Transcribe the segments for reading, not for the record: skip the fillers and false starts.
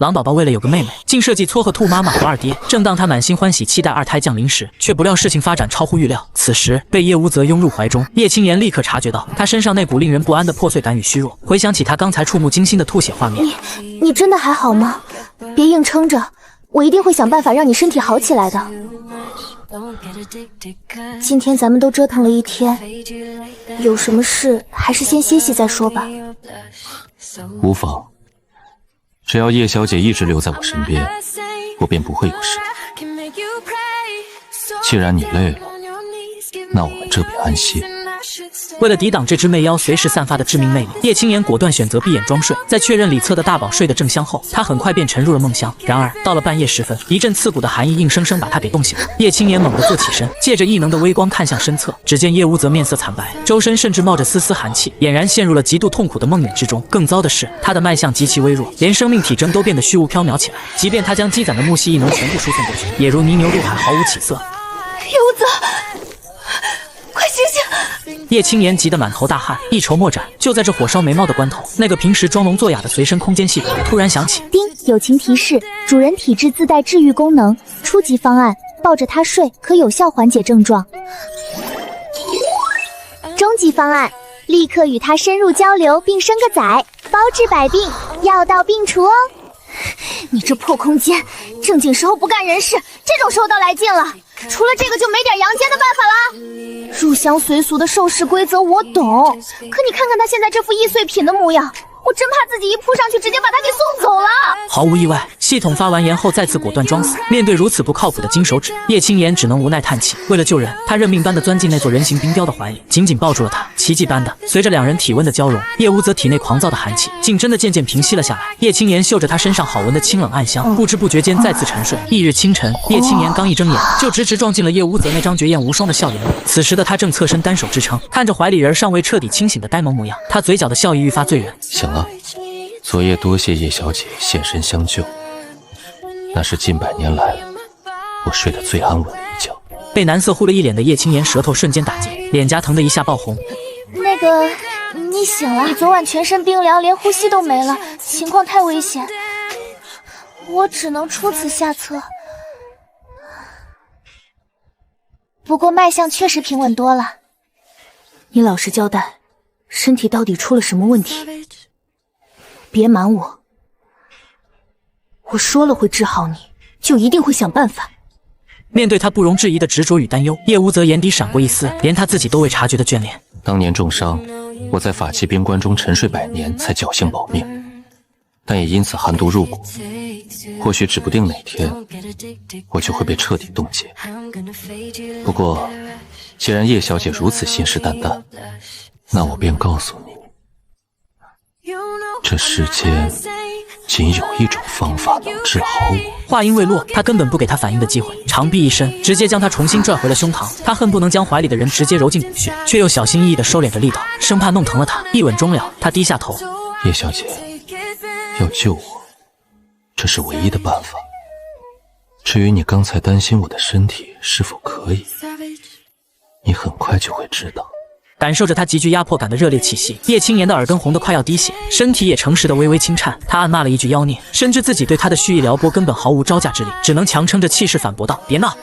狼宝宝为了有个妹妹，竟设计撮合兔妈妈和二爹。正当他满心欢喜期待二胎降临时，却不料事情发展超乎预料。此时被叶无泽拥入怀中，叶青言立刻察觉到他身上那股令人不安的破碎感与虚弱。回想起他刚才触目惊心的吐血画面，你真的还好吗？别硬撑着，我一定会想办法让你身体好起来的。今天咱们都折腾了一天，有什么事还是先歇息再说吧。无妨，只要叶小姐一直留在我身边，我便不会有事。既然你累了，那我们这边安歇。为了抵挡这只魅妖随时散发的致命魅力，叶青言果断选择闭眼装睡。在确认李策的大宝睡得正香后，他很快便沉入了梦乡。然而到了半夜时分，一阵刺骨的寒意硬生生把他给冻醒了。叶青言猛地坐起身，借着异能的微光看向身侧，只见叶无泽面色惨白，周身甚至冒着丝丝寒气，俨然陷入了极度痛苦的梦魇之中。更糟的是，他的脉象极其微弱，连生命体征都变得虚无缥缈起来。即便他将积攒的木系异能全部输送过去，也如泥牛入海，毫无起色。叶无泽，快醒醒！叶青言急得满头大汗，一筹莫展。就在这火烧眉毛的关头，那个平时装聋作哑的随身空间系统突然响起：叮，友情提示，主人体质自带治愈功能，初级方案，抱着它睡可有效缓解症状。终极方案，立刻与它深入交流并生个崽，包治百病，药到病除哦。你这破空间，正经时候不干人事，这种时候倒来劲了。除了这个就没点阳间的办法了。入乡随俗的受事规则我懂，可你看看他现在这副易碎品的模样，我真怕自己一扑上去直接把他给送走了。毫无意外，系统发完言后再次果断装死。面对如此不靠谱的金手指，叶青言只能无奈叹气。为了救人，他认命般的钻进那座人形冰雕的怀里，紧紧抱住了他。奇迹般的，随着两人体温的交融，叶无泽体内狂躁的寒气竟真的渐渐平息了下来。叶青言嗅着他身上好闻的清冷暗香，不知不觉间再次沉睡。翌日清晨，叶青言刚一睁眼，就直直撞进了叶无泽那张绝艳无双的笑颜里。此时的他正侧身单手支撑，看着怀里人尚未彻底清醒的呆萌模样，他嘴角的笑意愈发醉人。醒了，昨夜多谢叶小姐现身相救，那是近100年来我睡得最安稳的一觉。被男色糊了一脸的叶青言舌头瞬间打结，脸颊疼得一下爆红。那个，你醒了？你昨晚全身冰凉，连呼吸都没了，情况太危险，我只能出此下策。不过脉象确实平稳多了。你老实交代，身体到底出了什么问题？别瞒我，我说了会治好你，就一定会想办法。面对他不容置疑的执着与担忧，叶无泽眼底闪过一丝连他自己都未察觉的眷恋。当年重伤，我在法器边关中沉睡100年才侥幸保命，但也因此寒毒入骨，或许指不定哪天我就会被彻底冻结。不过既然叶小姐如此信誓旦旦，那我便告诉你，这世间仅有一种方法能治好我。话音未落，他根本不给他反应的机会，长臂一伸，直接将他重新拽回了胸膛。他恨不能将怀里的人直接揉进骨血，却又小心翼翼地收敛着力道，生怕弄疼了他。一吻终了，他低下头：叶小姐，要救我，这是唯一的办法。至于你刚才担心我的身体是否可以，你很快就会知道。感受着他极具压迫感的热烈气息，叶青言的耳根红得快要滴血，身体也诚实的微微轻颤。他暗骂了一句妖孽，深知自己对他的蓄意撩拨根本毫无招架之力，只能强撑着气势反驳道：别闹，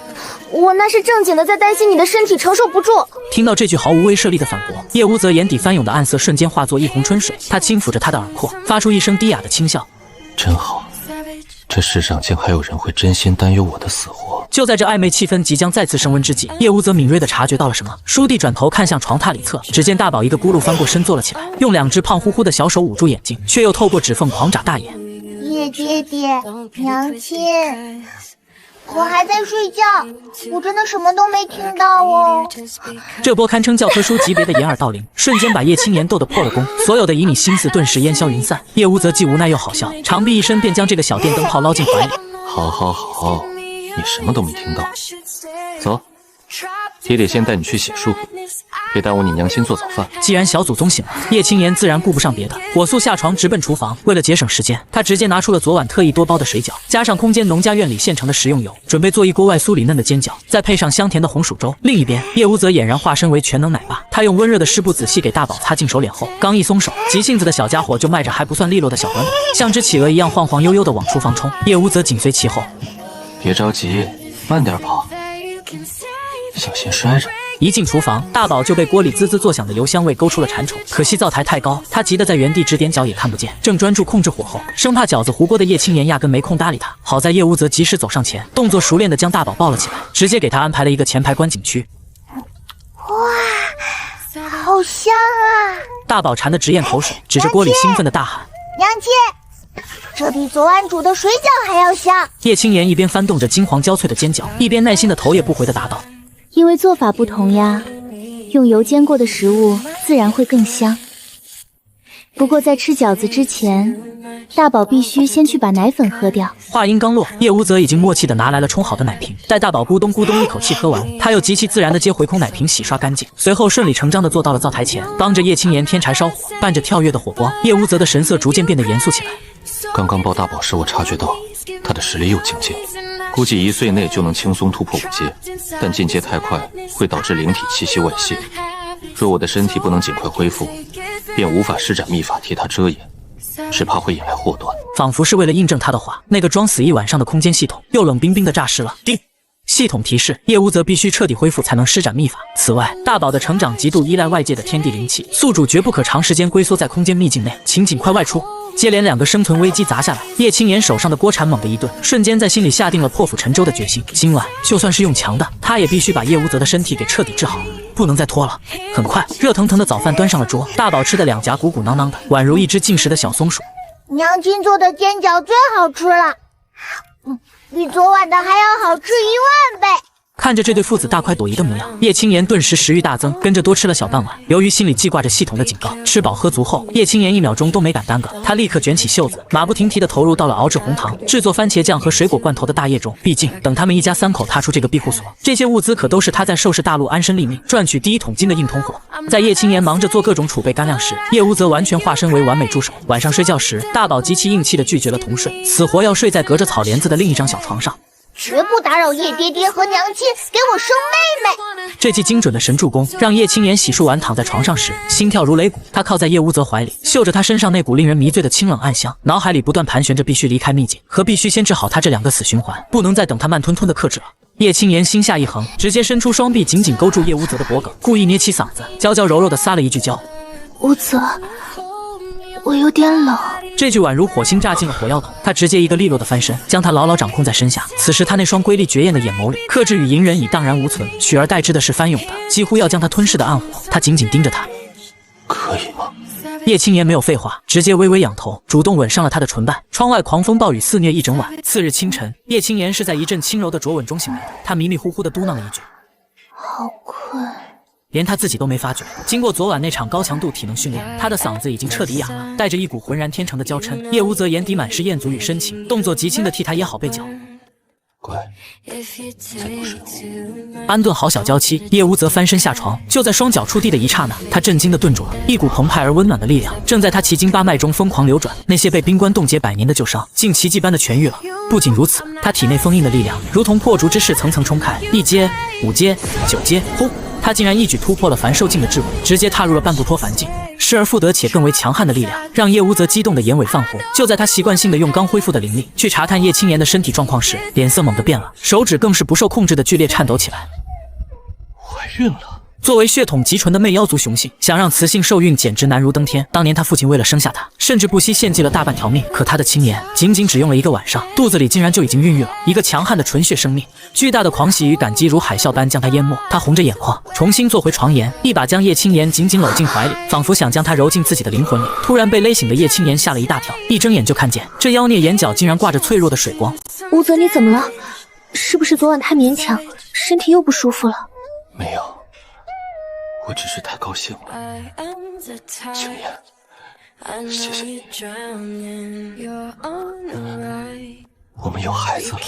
我那是正经的在担心你的身体承受不住。听到这句毫无威慑力的反驳，叶无泽眼底翻涌的暗色瞬间化作一泓春水。他轻抚着他的耳廓，发出一声低哑的轻笑：真好，这世上竟还有人会真心担忧我的死活。就在这暧昧气氛即将再次升温之际，叶无泽敏锐地察觉到了什么，倏地转头看向床榻里侧，只见大宝一个咕噜翻过身坐了起来，用2只胖乎乎的小手捂住眼睛，却又透过指缝狂眨大眼。叶爹爹，娘亲，我还在睡觉，我真的什么都没听到哦。这波堪称教科书级别的掩耳盗铃，瞬间把叶青言逗得破了功，所有的旖旎心思顿时烟消云散。叶无泽既无奈又好笑，长臂一伸便将这个小电灯泡捞进怀里。好好好，你什么都没听到，走。也得先带你去洗漱，别耽误你娘亲做早饭。既然小祖宗醒了，叶青言自然顾不上别的，火速下床直奔厨房。为了节省时间，他直接拿出了昨晚特意多包的水饺，加上空间农家院里现成的食用油，准备做一锅外酥里嫩的煎饺，再配上香甜的红薯粥。另一边，叶无则俨然化身为全能奶爸，他用温热的湿布仔细给大宝擦净手脸后，刚一松手，急性子的小家伙就迈着还不算利落的小短腿，像只企鹅一样晃晃悠悠地往厨房冲。叶无则紧随其后。别着急，慢点跑，小心摔着。一进厨房，大宝就被锅里滋滋作响的油香味勾出了馋虫。可惜灶台太高，他急得在原地指点脚也看不见，正专注控制火候，生怕饺子糊锅的叶青言压根没空搭理他。好在叶无则及时走上前，动作熟练地将大宝抱了起来，直接给他安排了一个前排观景区。哇，好香啊！大宝馋得直咽口水，指着锅里兴奋地大喊：“娘亲，这比昨晚煮的水饺还要香！”叶青言一边翻动着金黄焦脆的煎饺，一边耐心的头也不回地答道：“因为做法不同呀，用油煎过的食物自然会更香。不过在吃饺子之前，大宝必须先去把奶粉喝掉。”话音刚落，叶无则已经默契地拿来了冲好的奶瓶，待大宝咕咚咕咚一口气喝完，他又极其自然地接回空奶瓶洗刷干净，随后顺理成章地坐到了灶台前，帮着叶青言添柴烧火。伴着跳跃的火光，叶无则的神色逐渐变得严肃起来。刚刚抱大宝时，我察觉到他的实力又精进，估计1岁内就能轻松突破5阶，但进阶太快会导致灵体气息外泄。若我的身体不能尽快恢复，便无法施展秘法替他遮掩，只怕会引来祸端。仿佛是为了印证他的话，那个装死一晚上的空间系统又冷冰冰的炸失了。叮！系统提示：叶无则必须彻底恢复才能施展秘法。此外，大宝的成长极度依赖外界的天地灵气，宿主绝不可长时间龟缩在空间秘境内，请尽快外出。接连2个生存危机砸下来，叶青言手上的锅铲猛地一顿，瞬间在心里下定了破釜沉舟的决心。今晚就算是用强的，他也必须把叶无则的身体给彻底治好，不能再拖了。很快，热腾腾的早饭端上了桌，大宝吃的2颊鼓鼓囊囊的，宛如一只进食的小松鼠。娘亲做的煎饺最好吃了，比昨晚的还要好吃1万倍。看着这对父子大快朵颐的模样，叶青言顿时食欲大增，跟着多吃了小半碗。由于心里记挂着系统的警告，吃饱喝足后，叶青言1秒钟都没敢耽搁，他立刻卷起袖子，马不停蹄地投入到了熬制红糖、制作番茄酱和水果罐头的大业中。毕竟，等他们一家3口踏出这个庇护所，这些物资可都是他在寿氏大陆安身立命、赚取第1桶金的硬通货。在叶青言忙着做各种储备干粮时，叶无则完全化身为完美助手。晚上睡觉时，大宝极其硬气地拒绝了同睡，死活要睡在隔着草帘子的另一张小床上。绝不打扰叶爹爹和娘亲给我生妹妹。这记精准的神助攻，让叶青言洗漱完躺在床上时，心跳如擂鼓。他靠在叶无则怀里，嗅着他身上那股令人迷醉的清冷暗香，脑海里不断盘旋着必须离开秘境和必须先治好他这2个死循环，不能再等他慢吞吞的克制了。叶青言心下一横，直接伸出双臂紧紧勾住叶无则的脖颈，故意捏起嗓子，娇娇柔柔地撒了一句娇。无则，我有点冷。这句宛如火星炸进了火药桶，他直接一个利落的翻身，将他牢牢掌控在身下。此时他那双瑰丽绝艳的眼眸里，克制与隐忍已荡然无存，取而代之的是翻涌的几乎要将他吞噬的暗火。他紧紧盯着他，可以吗？叶青言没有废话，直接微微仰头，主动吻上了他的唇瓣。窗外狂风暴雨肆虐一整晚。次日清晨，叶青言是在一阵轻柔的灼吻中醒来的，他迷迷糊糊地嘟囔了一句：“好困。”连他自己都没发觉，经过昨晚那场高强度体能训练，他的嗓子已经彻底哑了，带着一股浑然天成的娇嗔。叶无则眼底满是艳足与深情，动作极轻的替他掖好被角。乖，再多睡会。安顿好小娇妻，叶无则翻身下床，就在双脚触地的一刹那，他震惊地顿住了，一股澎湃而温暖的力量正在他奇经八脉中疯狂流转，那些被冰棺冻结100年的旧伤，竟奇迹般的痊愈了。不仅如此，他体内封印的力量如同破竹之势层层冲开，1阶、5阶、9阶，轰！他竟然一举突破了凡兽境的桎梏，直接踏入了半步托凡境。失而复得且更为强悍的力量，让叶无则激动的眼尾泛红。就在他习惯性的用刚恢复的灵力去查探叶青言的身体状况时，脸色猛地变了，手指更是不受控制的剧烈颤抖起来。怀孕了。作为血统极纯的媚妖族雄性，想让雌性受孕简直难如登天。当年他父亲为了生下他，甚至不惜献祭了大半条命。可他的亲颜仅仅只用了1个晚上，肚子里竟然就已经孕育了一个强悍的纯血生命。巨大的狂喜与感激如海啸般将他淹没，他红着眼眶，重新坐回床沿，一把将叶青言紧紧搂进怀里，仿佛想将他揉进自己的灵魂里。突然被勒醒的叶青言吓了一大跳，一睁眼就看见这妖孽眼角竟然挂着脆弱的水光。无则，你怎么了？是不是昨晚太勉强，身体又不舒服了？没有，我只是太高兴了。青言，谢谢你。我我们有孩子了，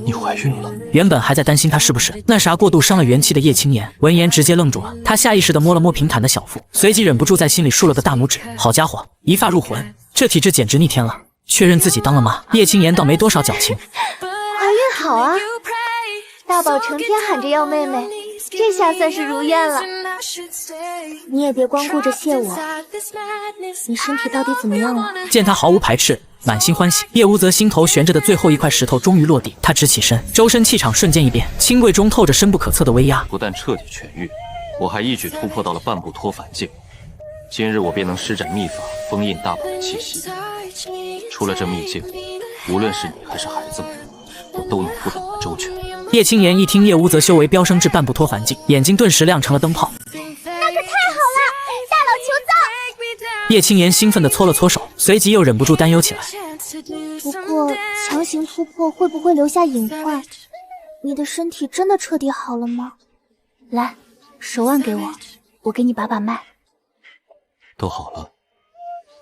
你怀孕了。原本还在担心他是不是那啥过度伤了元气的叶青言，闻言直接愣住了。他下意识地摸了摸平坦的小腹，随即忍不住在心里竖了个大拇指。好家伙，一发入魂，这体质简直逆天了。确认自己当了妈，叶青言倒没多少矫情。怀孕好啊！大宝成天喊着要妹妹，这下算是如愿了。你也别光顾着谢我，你身体到底怎么样了？见他毫无排斥，满心欢喜，叶无则心头悬着的最后一块石头终于落地。他直起身，周身气场瞬间一变，清贵中透着深不可测的威压。不但彻底痊愈，我还一举突破到了半步脱凡境。今日我便能施展秘法，封印大宝的气息。出了这秘境，无论是你还是孩子们，我都能护得你们周全。叶青言一听叶无则修为飙升至半步脱凡境，眼睛顿时亮成了灯泡。那可太好了，大佬求造！叶青言兴奋地搓了搓手，随即又忍不住担忧起来。不过强行突破会不会留下隐患？你的身体真的彻底好了吗？来，手腕给我，我给你把把脉。都好了，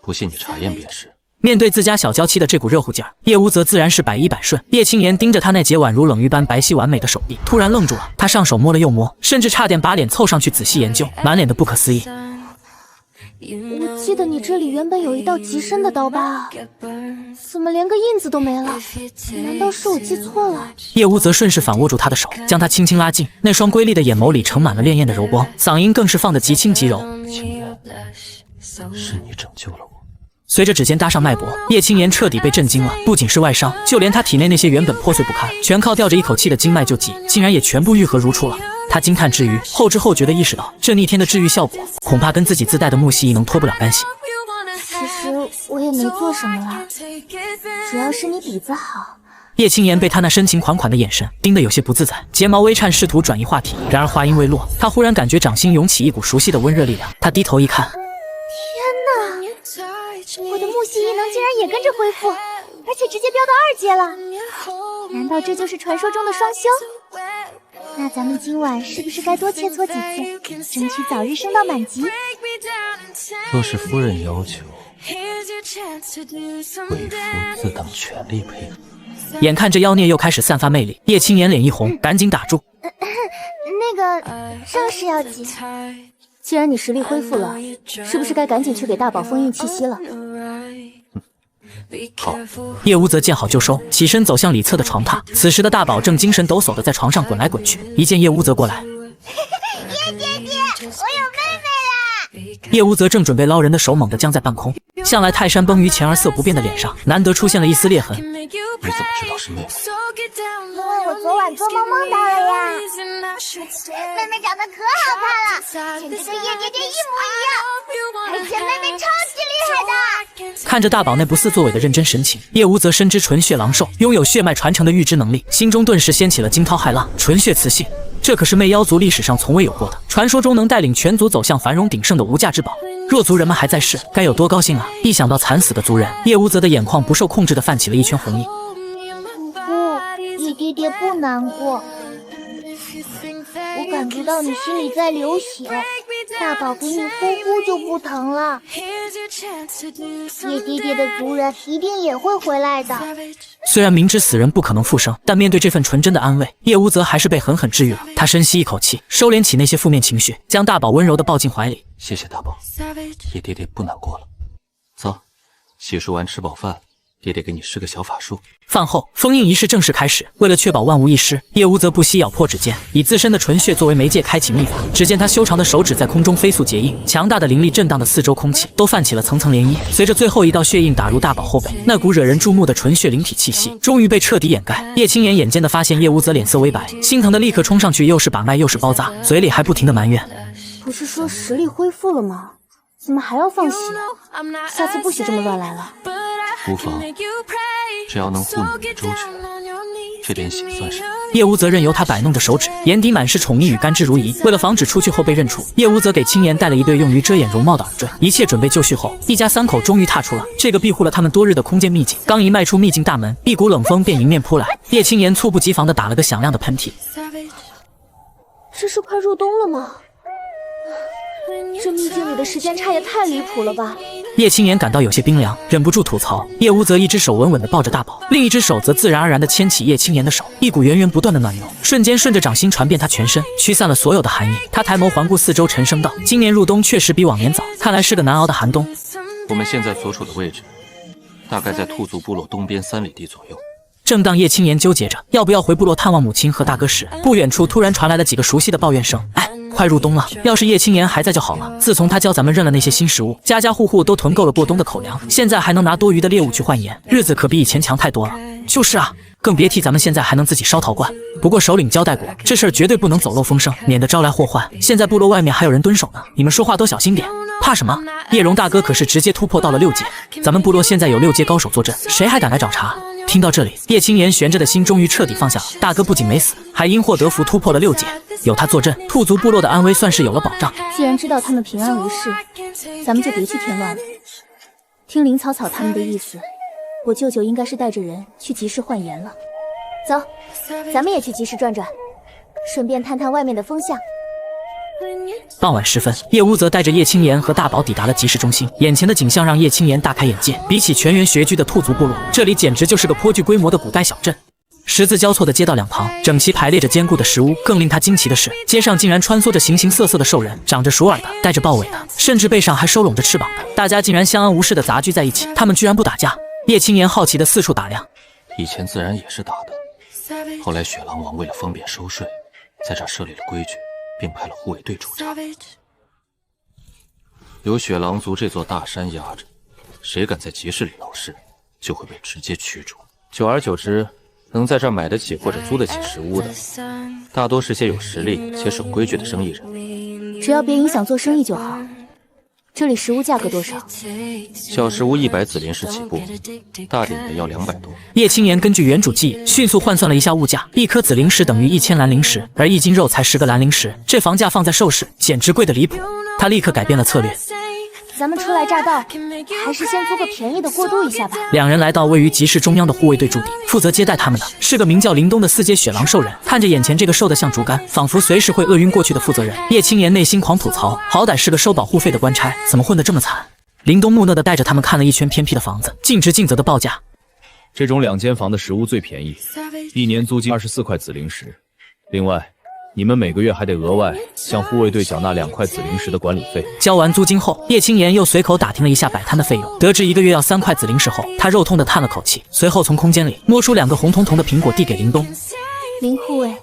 不信你查验便是。面对自家小娇妻的这股热乎劲儿，叶无则自然是百依百顺。叶青言盯着他那截宛如冷玉般白皙完美的手臂，突然愣住了。他上手摸了又摸，甚至差点把脸凑上去仔细研究，满脸的不可思议。我记得你这里原本有一道极深的刀疤啊，怎么连个印子都没了？难道是我记错了？叶无则顺势反握住他的手，将他轻轻拉近，那双瑰丽的眼眸里盛满了潋滟的柔光，嗓音更是放得极轻极柔。青言，是你拯救了我。随着指尖搭上脉搏，叶青言彻底被震惊了。不仅是外伤，就连他体内那些原本破碎不堪、全靠吊着一口气的经脉救急，竟然也全部愈合如初了。他惊叹之余，后知后觉地意识到，这逆天的治愈效果，恐怕跟自己自带的木蜥蜴能脱不了干系。其实我也没做什么啦，主要是你底子好。叶青言被他那深情款款的眼神盯得有些不自在，睫毛微颤，试图转移话题。然而话音未落，他忽然感觉掌心涌起一股熟悉的温热力量。他低头一看，我的木系异能竟然也跟着恢复，而且直接飙到2阶了。难道这就是传说中的双修？那咱们今晚是不是该多切磋几次，争取早日升到满级？若是夫人要求，为夫自当全力配合。眼看着妖孽又开始散发魅力，叶青言脸一红，赶紧打住。那个正事要紧。既然你实力恢复了，是不是该赶紧去给大宝封印气息了？好。叶无则见好就收，起身走向里侧的床榻。此时的大宝正精神抖擞地在床上滚来滚去，一见叶无则过来，叶姐姐，我有妹妹啦！叶无则正准备捞人的手猛地僵在半空，向来泰山崩于前而色不变的脸上难得出现了一丝裂痕。你怎么知道是妹妹？因为我昨晚做梦梦到了呀，妹妹长得可好看了，简直跟叶姐姐一模一样，而且妹妹超级厉害的。看着大宝那不似作伪的认真神情，叶无则深知纯血狼兽拥有血脉传承的预知能力，心中顿时掀起了惊涛骇浪。纯血雌性，这可是魅妖族历史上从未有过的，传说中能带领全族走向繁荣鼎盛的无价之宝。若族人们还在世，该有多高兴啊！一想到惨死的族人，叶无则的眼眶不受控制地泛起了一圈红印。叶爹爹不难过，我感觉到你心里在流血，大宝给你呼呼就不疼了。叶爹爹的族人一定也会回来的。虽然明知死人不可能复生，但面对这份纯真的安慰，叶无则还是被狠狠治愈了。他深吸一口气，收敛起那些负面情绪，将大宝温柔地抱进怀里。谢谢大宝，叶爹爹不难过了。走，洗漱完吃饱饭，爹爹给你施个小法术。饭后，封印仪式正式开始。为了确保万无一失，叶无则不惜咬破指尖，以自身的纯血作为媒介开启秘法。只见他修长的手指在空中飞速结印，强大的灵力震荡的四周空气都泛起了层层涟漪。随着最后一道血印打入大宝后背，那股惹人注目的纯血灵体气息终于被彻底掩盖。叶青言眼尖的发现叶无则脸色微白，心疼的立刻冲上去，又是把脉又是包扎，嘴里还不停的埋怨：不是说实力恢复了吗？怎么还要放血？下次不许这么乱来了。无妨，只要能护你周全，这点血算什么？叶无则任由他摆弄着手指，眼底满是宠溺与甘之如饴。为了防止出去后被认出，叶无则给青言戴了一对用于遮掩容貌的耳坠。一切准备就绪后，一家三口终于踏出了这个庇护了他们多日的空间秘境。刚一迈出秘境大门，一股冷风便迎面扑来。叶青言猝不及防地打了个响亮的喷嚏。这是快入冬了吗？这秘境里的时间差也太离谱了吧！叶青言感到有些冰凉，忍不住吐槽。叶无则一只手稳稳地抱着大宝，另一只手则自然而然地牵起叶青言的手，一股源源不断的暖流瞬间顺着掌心传遍他全身，驱散了所有的寒意。他抬眸环顾四周，沉声道：“今年入冬确实比往年早，看来是个难熬的寒冬。”我们现在所处的位置，大概在兔族部落东边3里地左右。正当叶青言纠结着要不要回部落探望母亲和大哥时，不远处突然传来了几个熟悉的抱怨声：“哎，快入冬了，要是叶青言还在就好了。自从他教咱们认了那些新食物，家家户户都囤够了过冬的口粮，现在还能拿多余的猎物去换盐，日子可比以前强太多了。”就是啊，更别提咱们现在还能自己烧陶罐。不过首领交代过，这事儿绝对不能走漏风声，免得招来祸患。现在部落外面还有人蹲守呢，你们说话都小心点。怕什么？叶荣大哥可是直接突破到了6阶，咱们部落现在有6阶高手坐镇，谁还敢来找茬？听到这里，叶青言悬着的心终于彻底放下了。大哥不仅没死，还因祸得福突破了6阶，有他坐镇，兔族部落的安危算是有了保障。既然知道他们平安无事，咱们就别去添乱了。听林草草他们的意思，我舅舅应该是带着人去集市换盐了。走，咱们也去集市转转，顺便探探外面的风向。傍晚时分，叶无则带着叶青言和大宝抵达了集市中心。眼前的景象让叶青言大开眼界，比起全员学居的兔族部落，这里简直就是个颇具规模的古代小镇。十字交错的街道两旁，整齐排列着坚固的石屋。更令他惊奇的是，街上竟然穿梭着形形色色的兽人，长着鼠耳的，带着豹尾的，甚至背上还收拢着翅膀的。大家竟然相安无事的杂居在一起，他们居然不打架。叶青言好奇的四处打量，以前自然也是打的，后来雪狼王为了方便收税，在这儿设立了规矩，并派了护卫队驻扎。有雪狼族这座大山压着，谁敢在集市里闹事，就会被直接驱逐。久而久之，能在这儿买得起或者租得起食物的，大多是些有实力且守规矩的生意人。只要别影响做生意就好。这里食物价格多少？小食物100紫灵石起步，大点的要200多。叶青言根据原主记忆迅速换算了一下物价，1颗紫灵石等于1000蓝灵石，而1斤肉才10个蓝灵石，这房价放在兽市简直贵得离谱。他立刻改变了策略。咱们初来乍到，还是先租个便宜的过渡一下吧。两人来到位于集市中央的护卫队驻地，负责接待他们的是个名叫林东的4阶雪狼兽人。看着眼前这个瘦得像竹竿，仿佛随时会饿晕过去的负责人，叶青言内心狂吐槽：好歹是个收保护费的官差，怎么混得这么惨？林东木讷地带着他们看了一圈偏僻的房子，尽职尽责的报价。这种2间房的食物最便宜，1年租金24块紫灵石，另外你们每个月还得额外向护卫队缴纳2块紫灵石的管理费。交完租金后，叶青言又随口打听了一下摆摊的费用，得知1个月要3块紫灵石后，他肉痛地叹了口气，随后从空间里摸出2个红彤彤的苹果递给林东。林护卫，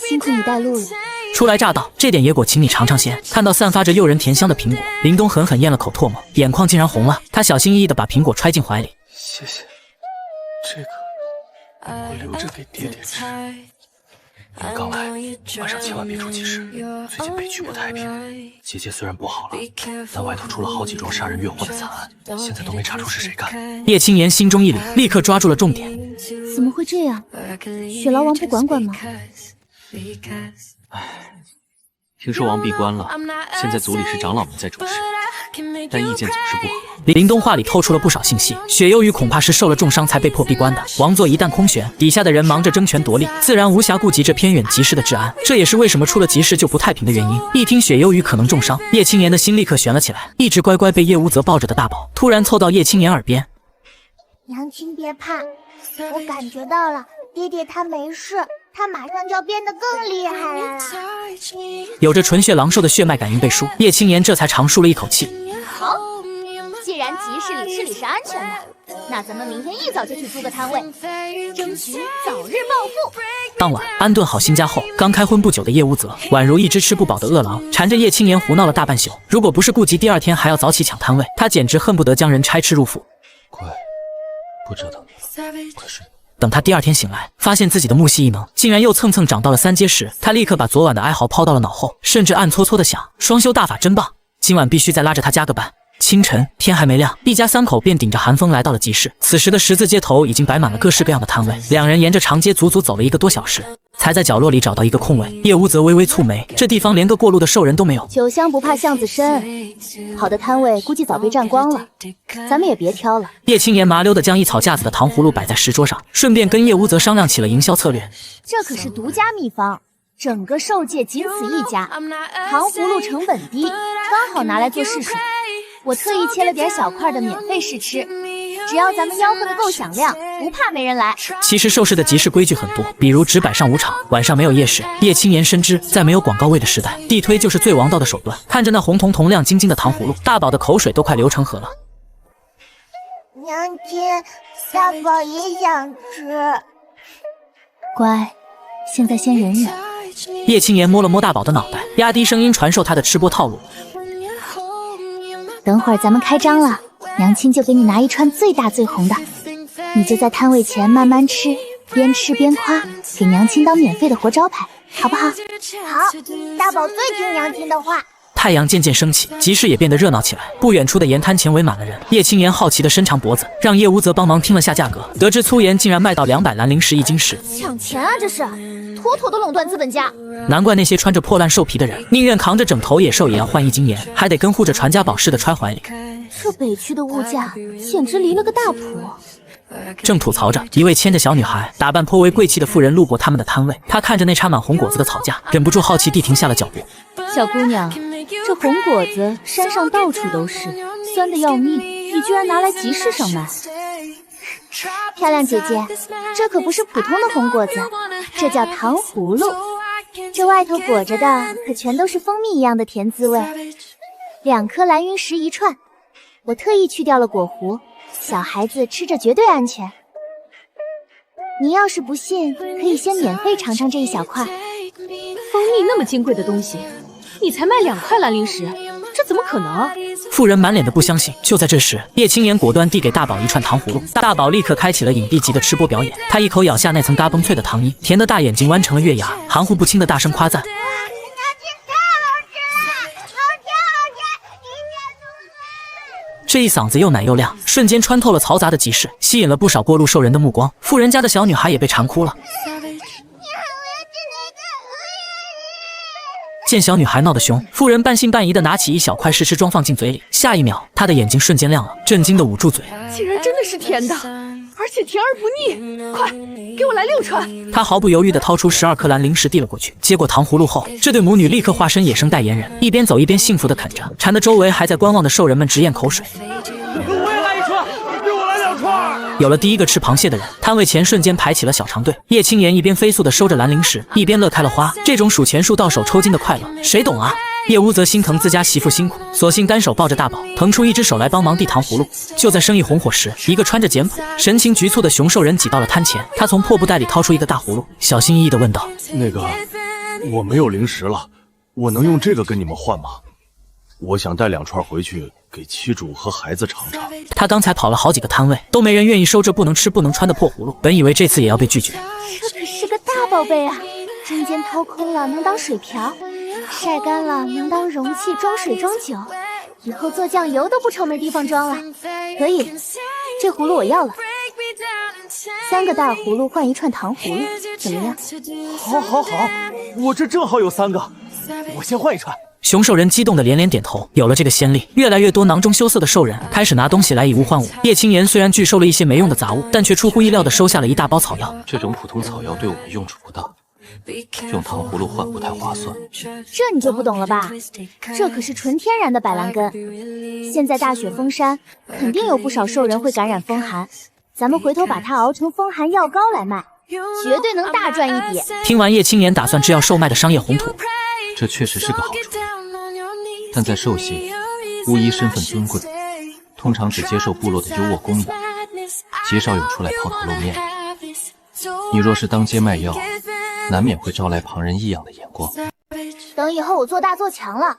辛苦你带路了。初来乍到，这点野果请你尝尝鲜。看到散发着诱人甜香的苹果，林东狠狠咽了口唾沫，眼眶竟然红了。他小心翼翼地把苹果揣进怀里。谢谢，这个我留着给爹爹吃。你们刚来，晚上千万别出集市，最近北区不太平，姐姐虽然不好了，但外头出了好几桩杀人越货的惨案，现在都没查出是谁干。叶青言心中一凛，立刻抓住了重点。怎么会这样？雪狼王不管管吗？听说王闭关了，现在族里是长老们在主事，但意见总是不合。林东话里透出了不少信息，雪幽鱼恐怕是受了重伤才被迫闭关的。王座一旦空悬，底下的人忙着争权夺利，自然无暇顾及这偏远集市的治安。这也是为什么出了集市就不太平的原因。一听雪幽鱼可能重伤，叶青言的心立刻悬了起来。一直乖乖被叶无泽抱着的大宝，突然凑到叶青言耳边：“娘亲别怕，我感觉到了，爹爹他没事。”他马上就要变得更厉害了啦！有着纯血狼兽的血脉感应背书，叶青言这才长舒了一口气。好，既然集市里是安全的，那咱们明天一早就去租个摊位，争取早日暴富。当晚安顿好新家后，刚开荤不久的叶无泽宛如一只吃不饱的饿狼，缠着叶青言胡闹了大半宿。如果不是顾及第2天还要早起抢摊位，他简直恨不得将人拆吃入腹。乖，不折腾你了，快睡。等他第2天醒来，发现自己的木系异能竟然又蹭蹭长到了3阶时，他立刻把昨晚的哀嚎抛到了脑后，甚至暗搓搓的想：双修大法真棒，今晚必须再拉着他加个班。清晨，天还没亮，一家3口便顶着寒风来到了集市。此时的十字街头已经摆满了各式各样的摊位，两人沿着长街足足走了1个多小时，才在角落里找到一个空位。叶无则微微蹙眉，这地方连个过路的兽人都没有。酒香不怕巷子深，好的摊位估计早被占光了，咱们也别挑了。叶青言麻溜地将一草架子的糖葫芦摆在石桌上，顺便跟叶无则商量起了营销策略。这可是独家秘方，整个兽界仅此一家，糖葫芦成本低，刚好拿来做试水。我特意切了点小块的免费试吃，只要咱们吆喝的够响亮，不怕没人来。其实寿司的集市规矩很多，比如只摆上5场，晚上没有夜市。叶青言深知，在没有广告位的时代，地推就是最王道的手段。看着那红彤彤、亮晶晶的糖葫芦，大宝的口水都快流成河了。娘亲，大宝也想吃。乖，现在先忍忍。叶青言摸了摸大宝的脑袋，压低声音传授他的吃播套路。等会儿咱们开张了，娘亲就给你拿一串最大最红的，你就在摊位前慢慢吃，边吃边夸，给娘亲当免费的活招牌，好不好？好，大宝最听娘亲的话。太阳渐渐升起，集市也变得热闹起来。不远处的盐摊前围满了人。叶青言好奇地伸长脖子，让叶无泽帮忙听了下价格，得知粗盐竟然卖到200蓝灵石一斤时，抢钱啊！这是妥妥的垄断资本家。难怪那些穿着破烂兽皮的人，宁愿扛着整头野兽也要换1斤盐，还得跟护着传家宝似的揣怀里。这北区的物价简直离了个大谱。正吐槽着，一位牵着小女孩、打扮颇为贵气的妇人路过他们的摊位。她看着那插满红果子的草架，忍不住好奇地停下了脚步。小姑娘，这红果子山上到处都是，酸得要命，你居然拿来集市上卖？漂亮姐姐，这可不是普通的红果子，这叫糖葫芦。这外头裹着的可全都是蜂蜜一样的甜滋味。2颗蓝云石一串，我特意去掉了果核，小孩子吃着绝对安全。你要是不信，可以先免费尝尝这一小块。蜂蜜那么金贵的东西，你才卖2块蓝灵石，这怎么可能？妇人满脸的不相信。就在这时，叶青言果断递给大宝一串糖葫芦，大宝立刻开启了影帝级的吃播表演。他一口咬下那层嘎嘣脆的糖衣，甜的大眼睛弯成了月牙，含糊不清的大声夸赞。这一嗓子又奶又亮，瞬间穿透了嘈杂的集市，吸引了不少过路兽人的目光。富人家的小女孩也被馋哭了。见小女孩闹得凶，妇人半信半疑地拿起一小块试吃装放进嘴里，下一秒，她的眼睛瞬间亮了，震惊地捂住嘴。竟然真的是甜的，而且甜而不腻！快，给我来6串！她毫不犹豫地掏出12颗蓝灵石递了过去。接过糖葫芦后，这对母女立刻化身野生代言人，一边走一边幸福地啃着，馋得周围还在观望的兽人们直咽口水。我也来1串，给我来2串！有了第一个吃螃蟹的人，摊位前瞬间排起了小长队。叶青言一边飞速地收着蓝灵石，一边乐开了花。这种数钱数到手抽筋的快乐，谁懂啊？叶无则心疼自家媳妇辛苦，索性单手抱着大宝，腾出一只手来帮忙递糖葫芦。就在生意红火时，一个穿着简朴、神情局促的熊兽人挤到了摊前。他从破布袋里掏出一个大葫芦，小心翼翼地问道：“那个，我没有零食了，我能用这个跟你们换吗？我想带2串回去给妻主和孩子尝尝。”他刚才跑了好几个摊位，都没人愿意收这不能吃不能穿的破葫芦，本以为这次也要被拒绝。这可是个大宝贝啊！中间掏空了能当水瓢，晒干了能当容器装水装酒，以后做酱油都不愁没地方装了。可以，这葫芦我要了。3个大葫芦换1串糖葫芦，怎么样？好，我这正好有3个，我先换1串。熊兽人激动的连连点头，有了这个先例，越来越多囊中羞涩的兽人开始拿东西来以物换物。叶青言虽然拒收了一些没用的杂物，但却出乎意料的收下了一大包草药。这种普通草药对我们用处不大，用糖葫芦换不太划算。这你就不懂了吧？这可是纯天然的百兰根，现在大雪封山，肯定有不少兽人会感染风寒，咱们回头把它熬成风寒药膏来卖，绝对能大赚一笔。听完叶青言打算制药售卖的商业宏图，这确实是个好主意，但在兽系，巫医身份尊贵，通常只接受部落的优渥供养，极少有出来抛头露面。你若是当街卖药，难免会招来旁人异样的眼光。等以后我做大做强了，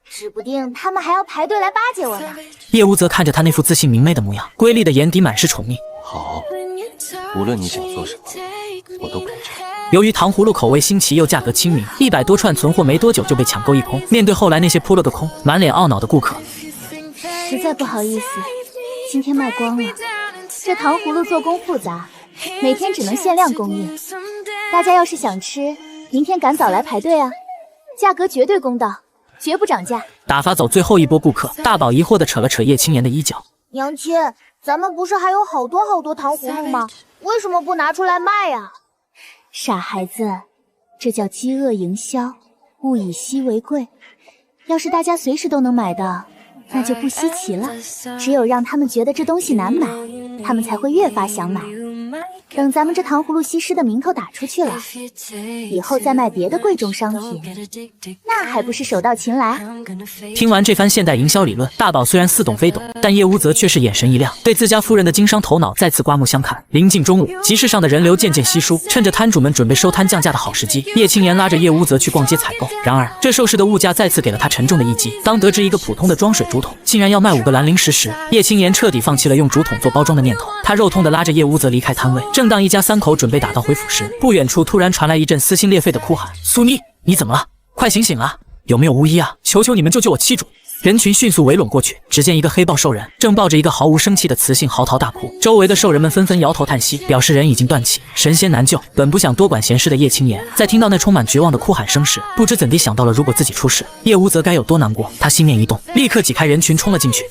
指不定他们还要排队来巴结我呢。叶无则看着他那副自信明媚的模样，瑰丽的眼底满是宠溺。好，无论你想做什么，我都陪着。由于糖葫芦口味新奇又价格亲民，100多串存货没多久就被抢购一空。面对后来那些扑了个空、满脸懊恼的顾客，实在不好意思，今天卖光了。这糖葫芦做工复杂，每天只能限量供应。大家要是想吃，明天赶早来排队啊！价格绝对公道，绝不涨价。打发走最后一波顾客，大宝疑惑地扯了扯叶青言的衣角。娘亲，咱们不是还有好多糖葫芦吗？为什么不拿出来卖呀？傻孩子，这叫饥饿营销，物以稀为贵。要是大家随时都能买到，那就不稀奇了。只有让他们觉得这东西难买，他们才会越发想买。等咱们这糖葫芦西施的名头打出去了，以后再卖别的贵重商品，那还不是手到擒来？听完这番现代营销理论，大宝虽然似懂非懂，但叶无则却是眼神一亮，对自家夫人的经商头脑再次刮目相看。临近中午，集市上的人流渐渐稀疏，趁着摊主们准备收摊降价的好时机，叶青言拉着叶无则去逛街采购。然而，这受市的物价再次给了他沉重的一击。当得知一个普通的装水竹筒竟然要卖5个蓝灵石时，叶青言彻底放弃了用竹筒做包装的念头。他肉痛地拉着叶无则离开摊位。正当一家3口准备打道回府时，不远处突然传来一阵撕心裂肺的哭喊：“苏妮，你怎么了？快醒醒啊！有没有巫医啊？求求你们救救我妻主！”人群迅速围拢过去，只见一个黑豹兽人正抱着一个毫无生气的雌性嚎啕大哭，周围的兽人们纷纷摇头叹息，表示人已经断气，神仙难救。本不想多管闲事的叶青言，在听到那充满绝望的哭喊声时，不知怎地想到了如果自己出事，叶无则该有多难过。他心念一动，立刻挤开人群冲了进去。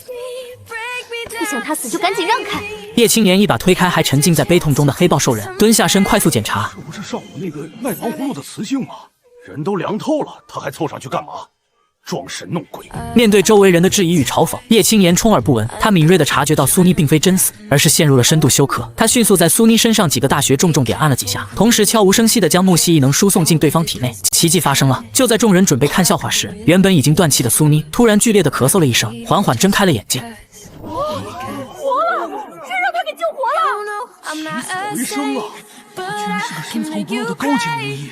不想他死就赶紧让开！叶青言一把推开还沉浸在悲痛中的黑豹兽人，蹲下身快速检查。这不是上午那个卖糖葫芦的雌性吗？人都凉透了，他还凑上去干嘛？装神弄鬼！面对周围人的质疑与嘲讽，叶青言充耳不闻。他敏锐地察觉到苏妮并非真死，而是陷入了深度休克。他迅速在苏妮身上几个大穴重重点按了几下，同时悄无声息地将木系异能输送进对方体内。奇迹发生了，就在众人准备看笑话时，原本已经断气的苏妮突然剧烈地咳嗽了一声，缓缓睁开了眼睛。活了！谁让他给救活了？起死回生啊！他居然是个深藏不露的高级巫医，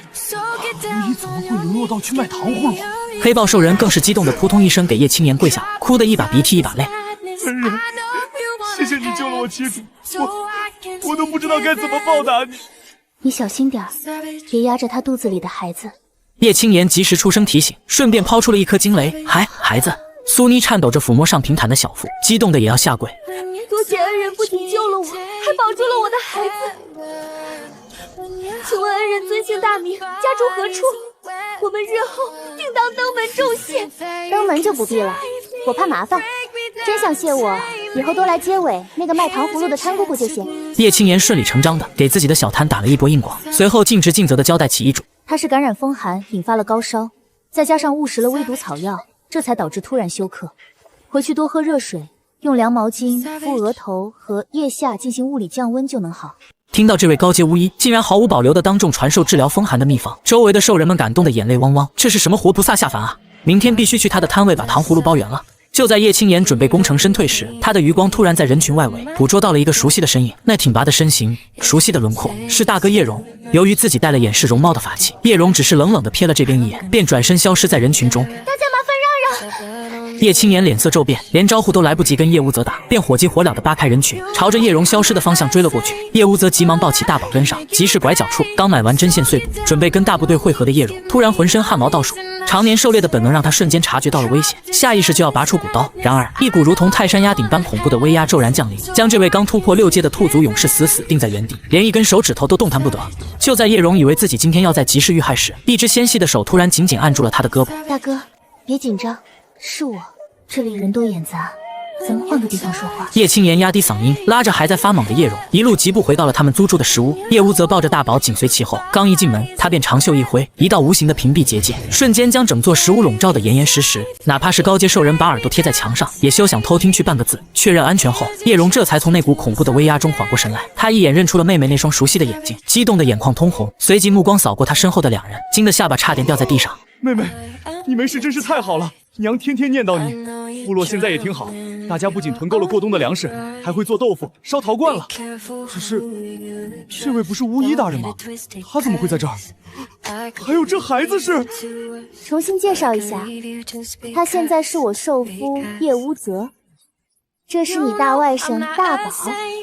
巫医怎么会沦落到去卖糖葫芦？黑豹兽人更是激动的扑通一声给叶青言跪下，哭得一把鼻涕一把泪。恩人，谢谢你救了我妻子，我都不知道该怎么报答你。你小心点儿，别压着他肚子里的孩子。叶青言及时出声提醒，顺便抛出了一颗惊雷。孩子！苏妮颤抖着抚摸上平坦的小腹，激动的也要下跪。多谢恩人不仅救了我，还保住了我的孩子。请问恩人尊姓大名，家住何处？我们日后定当登门重谢。登门就不必了，我怕麻烦。真想谢我，以后多来接尾那个卖糖葫芦的摊姑姑就行。叶青言顺理成章的给自己的小摊打了一波硬广，随后尽职尽责的交代起医嘱。他是感染风寒，引发了高烧，再加上误食了微毒草药，这才导致突然休克。回去多喝热水，用凉毛巾敷额头和腋下进行物理降温就能好。听到这位高阶巫医竟然毫无保留地当众传授治疗风寒的秘方，周围的兽人们感动得眼泪汪汪。这是什么活菩萨下凡啊！明天必须去他的摊位把糖葫芦包圆了。就在叶青言准备功成身退时，他的余光突然在人群外围捕捉到了一个熟悉的身影。那挺拔的身形，熟悉的轮廓，是大哥叶荣。由于自己戴了掩饰容貌的法器，叶荣只是冷冷地瞥了这边一眼，便转身消失在人群中。大家麻烦让让！叶青言脸色骤变，连招呼都来不及跟叶无则打，便火急火燎地扒开人群，朝着叶荣消失的方向追了过去。叶无则急忙抱起大宝跟上，及时拐角处，刚买完针线碎布，准备跟大部队会合的叶荣，突然浑身汗毛倒竖。常年狩猎的本能让他瞬间察觉到了危险，下意识就要拔出骨刀。然而，一股如同泰山压顶般恐怖的威压骤然降临，将这位刚突破6阶的兔族勇士死死定在原地，连一根手指头都动弹不得。就在叶荣以为自己今天要在及时遇害时，一只纤细的手突然紧紧按住了他的胳膊。大哥，别紧张，是我，这里人多眼杂，咱们换个地方说话。叶青言压低嗓音，拉着还在发懵的叶荣，一路疾步回到了他们租住的石屋。叶无则抱着大宝紧随其后，刚一进门，他便长袖一挥，一道无形的屏蔽结界，瞬间将整座石屋笼罩得严严实实。哪怕是高阶兽人把耳朵贴在墙上，也休想偷听去半个字。确认安全后，叶荣这才从那股恐怖的威压中缓过神来。他一眼认出了妹妹那双熟悉的眼睛，激动的眼眶通红，随即目光扫过他身后的2人，惊得下巴差点掉在地上。妹妹，你没事真是太好了，娘天天念叨你。部落现在也挺好，大家不仅囤够了过冬的粮食，还会做豆腐、烧陶罐了。只是，这位不是巫医大人吗？他怎么会在这儿？还有这孩子是……重新介绍一下，他现在是我受夫叶无则，这是你大外甥大宝。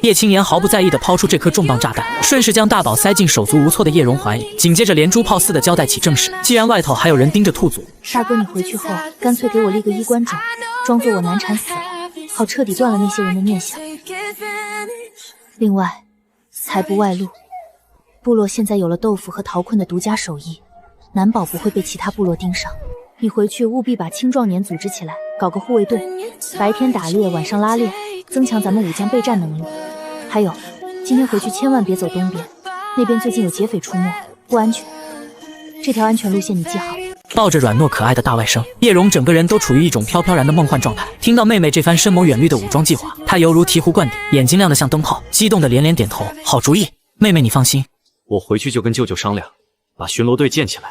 叶青言毫不在意地抛出这颗重磅炸弹，顺势将大宝塞进手足无措的叶荣怀里，紧接着连珠炮似的交代起正事。既然外头还有人盯着兔族，大哥你回去后干脆给我立个衣冠冢，装作我难产死了，好彻底断了那些人的念想。另外，才不外露，部落现在有了豆腐和陶困的独家手艺，难保不会被其他部落盯上。你回去务必把青壮年组织起来，搞个护卫队，白天打猎，晚上拉猎，增强咱们武将备战能力。还有，今天回去千万别走东边，那边最近有劫匪出没，不安全。这条安全路线你记好。抱着软糯可爱的大外甥。叶蓉整个人都处于一种飘飘然的梦幻状态。听到妹妹这番深谋远虑的武装计划，她犹如醍醐灌顶，眼睛亮得像灯泡，激动的连连点头。好主意，妹妹你放心，我回去就跟舅舅商量，把巡逻队建起来。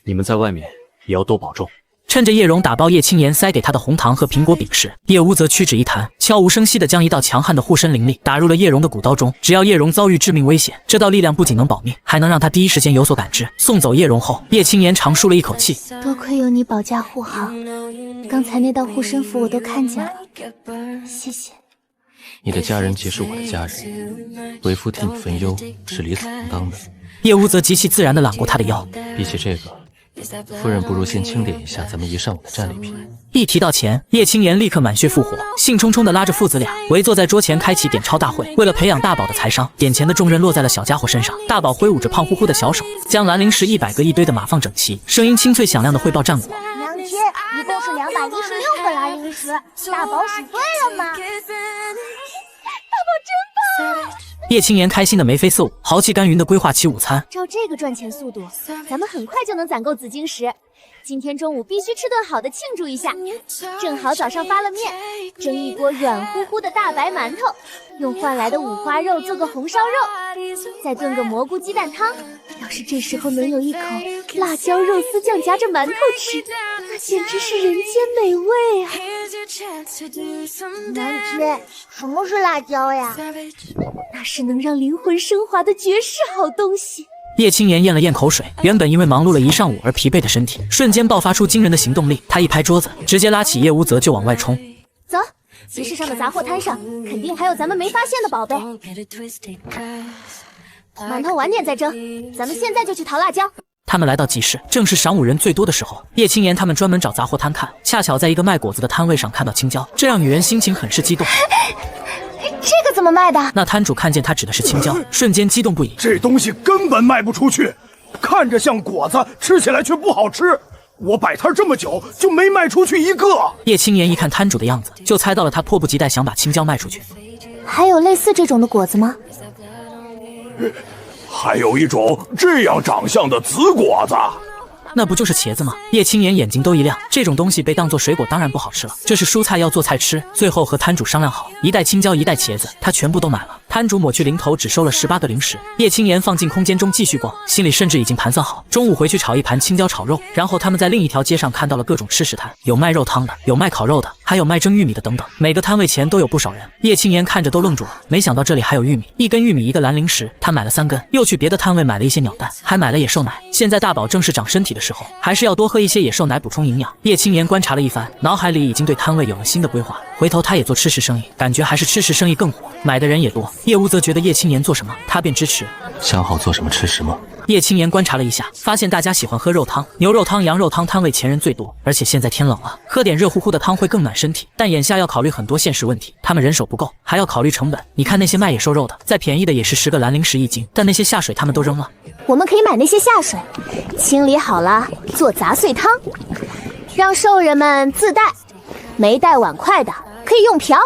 你们在外面也要多保重。趁着叶蓉打包叶青言塞给她的红糖和苹果饼时，叶无则屈指一弹，悄无声息地将一道强悍的护身灵力打入了叶蓉的骨刀中。只要叶蓉遭遇致命危险，这道力量不仅能保命，还能让她第一时间有所感知。送走叶蓉后，叶青言长舒了一口气，多亏有你保驾护航，刚才那道护身符我都看见了，谢谢。你的家人即是我的家人，为夫替你分忧是理所应当的。叶无则极其自然地揽过她的腰，比起这个，夫人不如先清点一下咱们一上午的战利品。一提到钱，叶青言立刻满血复活，兴冲冲地拉着父子俩围坐在桌前开启点钞大会。为了培养大宝的财商，眼前的重任落在了小家伙身上。大宝挥舞着胖乎乎的小手，将蓝灵石100个一堆的码放整齐，声音清脆响亮地汇报战果。娘亲，一共是216个蓝灵石，大宝数对了吗？叶青言开心的眉飞色舞，豪气干云的规划起午餐。照这个赚钱速度，咱们很快就能攒够紫晶石。今天中午必须吃顿好的庆祝一下。正好早上发了面，蒸一锅软乎乎的大白馒头，用换来的五花肉做个红烧肉，再炖个蘑菇鸡蛋汤。要是这时候能有一口辣椒肉丝酱夹着馒头吃，那简直是人间美味啊！娘亲，什么是辣椒呀？那是能让灵魂升华的绝世好东西。叶青言咽了咽口水，原本因为忙碌了一上午而疲惫的身体瞬间爆发出惊人的行动力。他一拍桌子，直接拉起叶无则就往外冲。走，集市上的杂货摊上肯定还有咱们没发现的宝贝。馒头晚点再蒸，咱们现在就去淘辣椒。他们来到集市，正是晌午人最多的时候。叶青言他们专门找杂货摊看，恰巧在一个卖果子的摊位上看到青椒，这让女人心情很是激动。这个怎么卖的？那摊主看见他指的是青椒，瞬间激动不已。这东西根本卖不出去，看着像果子，吃起来却不好吃。我摆摊这么久，就没卖出去一个。叶青言一看摊主的样子，就猜到了他迫不及待想把青椒卖出去。还有类似这种的果子吗？还有一种这样长相的紫果子。那不就是茄子吗？叶青言眼睛都一亮，这种东西被当作水果当然不好吃了，这是蔬菜要做菜吃。最后和摊主商量好，一袋青椒一袋茄子，他全部都买了。摊主抹去零头，只收了18个零食。叶青言放进空间中继续逛，心里甚至已经盘算好，中午回去炒一盘青椒炒肉。然后他们在另一条街上看到了各种吃食摊，有卖肉汤的，有卖烤肉的，还有卖蒸玉米的等等。每个摊位前都有不少人。叶青言看着都愣住了，没想到这里还有玉米，一根玉米一个蓝灵石，他买了3根，又去别的摊位买了一些鸟蛋，还买了野兽奶。现在大宝正是长身体的时候，还是要多喝一些野兽奶补充营养。叶青言观察了一番，脑海里已经对摊位有了新的规划。回头他也做吃食生意，感觉还是吃食生意更火，买的人也多。叶无则觉得叶青言做什么，他便支持。想好做什么吃食吗？叶青言观察了一下，发现大家喜欢喝肉汤，牛肉汤、羊肉汤摊位前人最多，而且现在天冷了，喝点热乎乎的汤会更暖身体。但眼下要考虑很多现实问题，他们人手不够，还要考虑成本。你看那些卖野兽肉的，再便宜的也是10个蓝灵石1斤，但那些下水他们都扔了。我们可以买那些下水，清理好了做杂碎汤，让兽人们自带。没带碗筷的可以用瓢，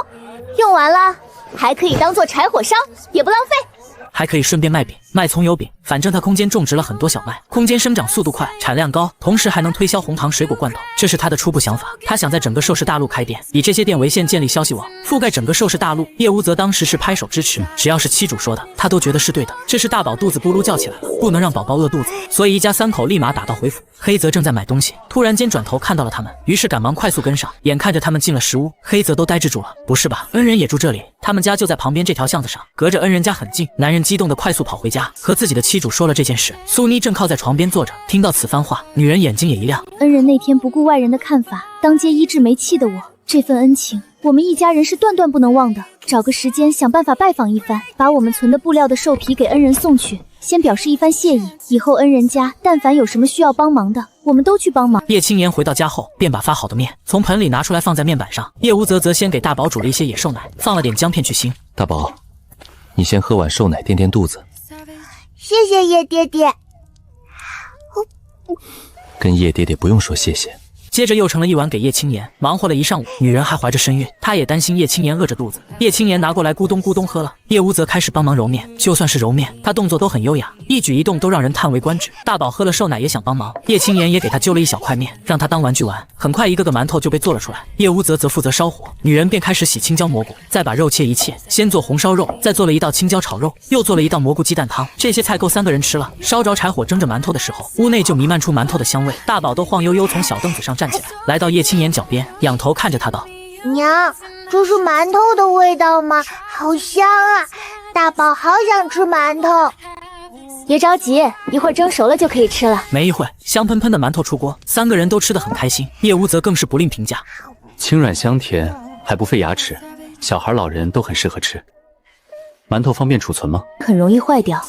用完了还可以当做柴火烧，也不浪费。还可以顺便卖饼，卖葱油饼，反正它空间种植了很多小麦，空间生长速度快，产量高，同时还能推销红糖水果罐头。这是他的初步想法，他想在整个寿氏大陆开店，以这些店为线建立消息网，覆盖整个寿氏大陆。叶无则当时是拍手支持，只要是妻主说的，他都觉得是对的。这是大宝肚子咕噜叫起来了，不能让宝宝饿肚子，所以一家3口立马打道回府。黑泽正在买东西，突然间转头看到了他们，于是赶忙快速跟上。眼看着他们进了食屋，黑泽都呆滞住了。不是吧，恩人也住这里？他们家就在旁边这条巷子上，隔着恩人家很近。男人激动地快速跑回家，和自己的妻主说了这件事。苏妮正靠在床边坐着，听到此番话，女人眼睛也一亮。恩人那天不顾外人的看法，当街医治没气的我，这份恩情我们一家人是断断不能忘的。找个时间想办法拜访一番，把我们存的布料的兽皮给恩人送去，先表示一番谢意。以后恩人家但凡有什么需要帮忙的，我们都去帮忙。叶青言回到家后，便把发好的面从盆里拿出来放在面板上。叶无则先给大宝煮了一些野兽奶，放了点姜片去腥。大宝，你先喝碗兽奶垫垫肚子。谢谢叶爹爹。跟叶爹爹不用说谢谢。接着又盛了一碗给叶青言，忙活了一上午，女人还怀着身孕，她也担心叶青言饿着肚子。叶青言拿过来咕咚咕咚喝了。叶无则开始帮忙揉面，就算是揉面，他动作都很优雅，一举一动都让人叹为观止。大宝喝了瘦奶也想帮忙，叶青言也给他揪了一小块面，让他当玩具玩。很快，一个个馒头就被做了出来。叶无则则负责烧火，女人便开始洗青椒蘑菇，再把肉切一切。先做红烧肉，再做了一道青椒炒肉，又做了一道蘑菇鸡蛋汤。这些菜够3个人吃了。烧着柴火蒸着馒头的时候，屋内就弥漫出馒头的香味。大宝都晃悠悠从小凳子上站起来，来到叶青言脚边，仰头看着他道：“娘，这是馒头的味道吗？好香啊！大宝好想吃馒头。”别着急，一会儿蒸熟了就可以吃了。没一会，香喷喷的馒头出锅，3个人都吃得很开心。叶无则更是不吝评价：清软香甜，还不费牙齿，小孩老人都很适合吃。馒头方便储存吗？很容易坏掉，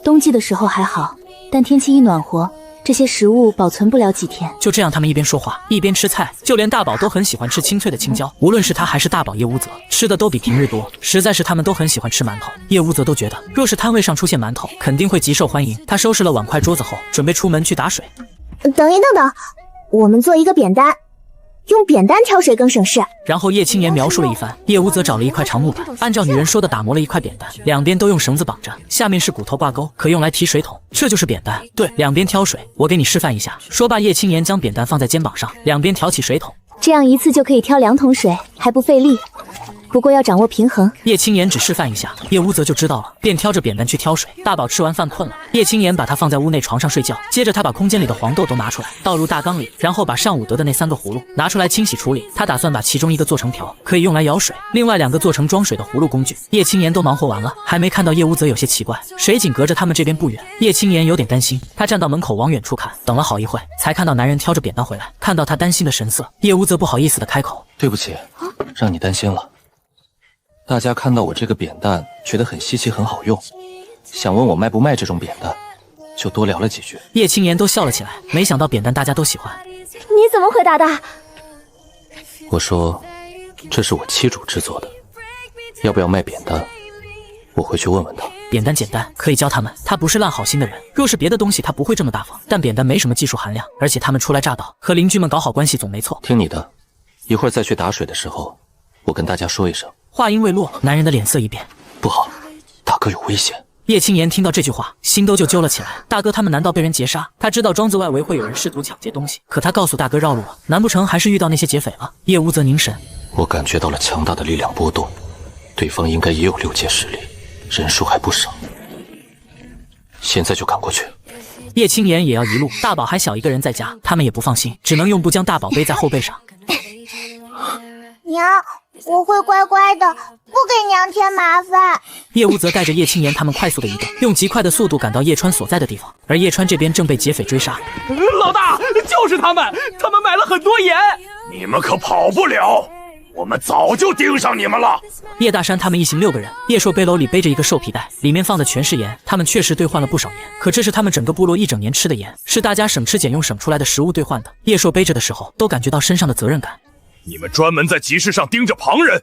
冬季的时候还好，但天气一暖和，这些食物保存不了几天。就这样，他们一边说话一边吃菜，就连大宝都很喜欢吃清脆的青椒。无论是他还是大宝叶无则，吃的都比平日多，实在是他们都很喜欢吃馒头。叶无则都觉得，若是摊位上出现馒头，肯定会极受欢迎。他收拾了碗筷桌子后，准备出门去打水。等一等，我们做一个扁担，用扁担挑水更省事。然后叶青言描述了一番，叶无则找了一块长木板，按照女人说的打磨了一块扁担，两边都用绳子绑着，下面是骨头挂钩，可用来提水桶。这就是扁担。对，两边挑水，我给你示范一下。说罢，叶青言将扁担放在肩膀上，两边挑起水桶。这样一次就可以挑2桶水，还不费力。不过要掌握平衡。叶青言只示范一下，叶无则就知道了，便挑着扁担去挑水。大宝吃完饭困了，叶青言把他放在屋内床上睡觉，接着他把空间里的黄豆都拿出来，倒入大缸里，然后把上午得的那3个葫芦拿出来清洗处理。他打算把其中一个做成瓢，可以用来舀水，另外2个做成装水的葫芦工具。叶青言都忙活完了，还没看到叶无则有些奇怪，水井隔着他们这边不远。叶青言有点担心，他站到门口往远处看，等了好一会，才看到男人挑着扁担回来。看到他担心的神色，叶无则不好意思地开口：“对不起，让你担心了。大家看到我这个扁担，觉得很稀奇，很好用，想问我卖不卖这种扁担，就多聊了几句。”叶青言都笑了起来，没想到扁担大家都喜欢。你怎么回答的？我说，这是我妻主制作的，要不要卖扁担？我回去问问他。扁担简单，可以教他们。他不是烂好心的人，若是别的东西他不会这么大方。但扁担没什么技术含量，而且他们初来乍到，和邻居们搞好关系总没错。听你的，一会儿再去打水的时候，我跟大家说一声。话音未落，男人的脸色一变，不好，大哥有危险。叶青言听到这句话，心都就揪了起来。大哥他们难道被人劫杀？他知道庄子外围会有人试图抢劫东西，可他告诉大哥绕路了，难不成还是遇到那些劫匪了？叶无则凝神，我感觉到了强大的力量波动，对方应该也有6阶实力，人数还不少。现在就赶过去。叶青言也要一路，大宝还小一个人在家，他们也不放心，只能用布将大宝背在后背上。娘，我会乖乖的，不给娘添麻烦。叶无则带着叶青言他们快速的移动，用极快的速度赶到叶川所在的地方，而叶川这边正被劫匪追杀。老大，就是他们买了很多盐。你们可跑不了，我们早就盯上你们了。叶大山他们一行6个人，叶硕背篓里背着一个兽皮袋，里面放的全是盐。他们确实兑换了不少盐，可这是他们整个部落一整年吃的盐，是大家省吃俭用省出来的食物兑换的。叶硕背着的时候，都感觉到身上的责任感。你们专门在集市上盯着旁人，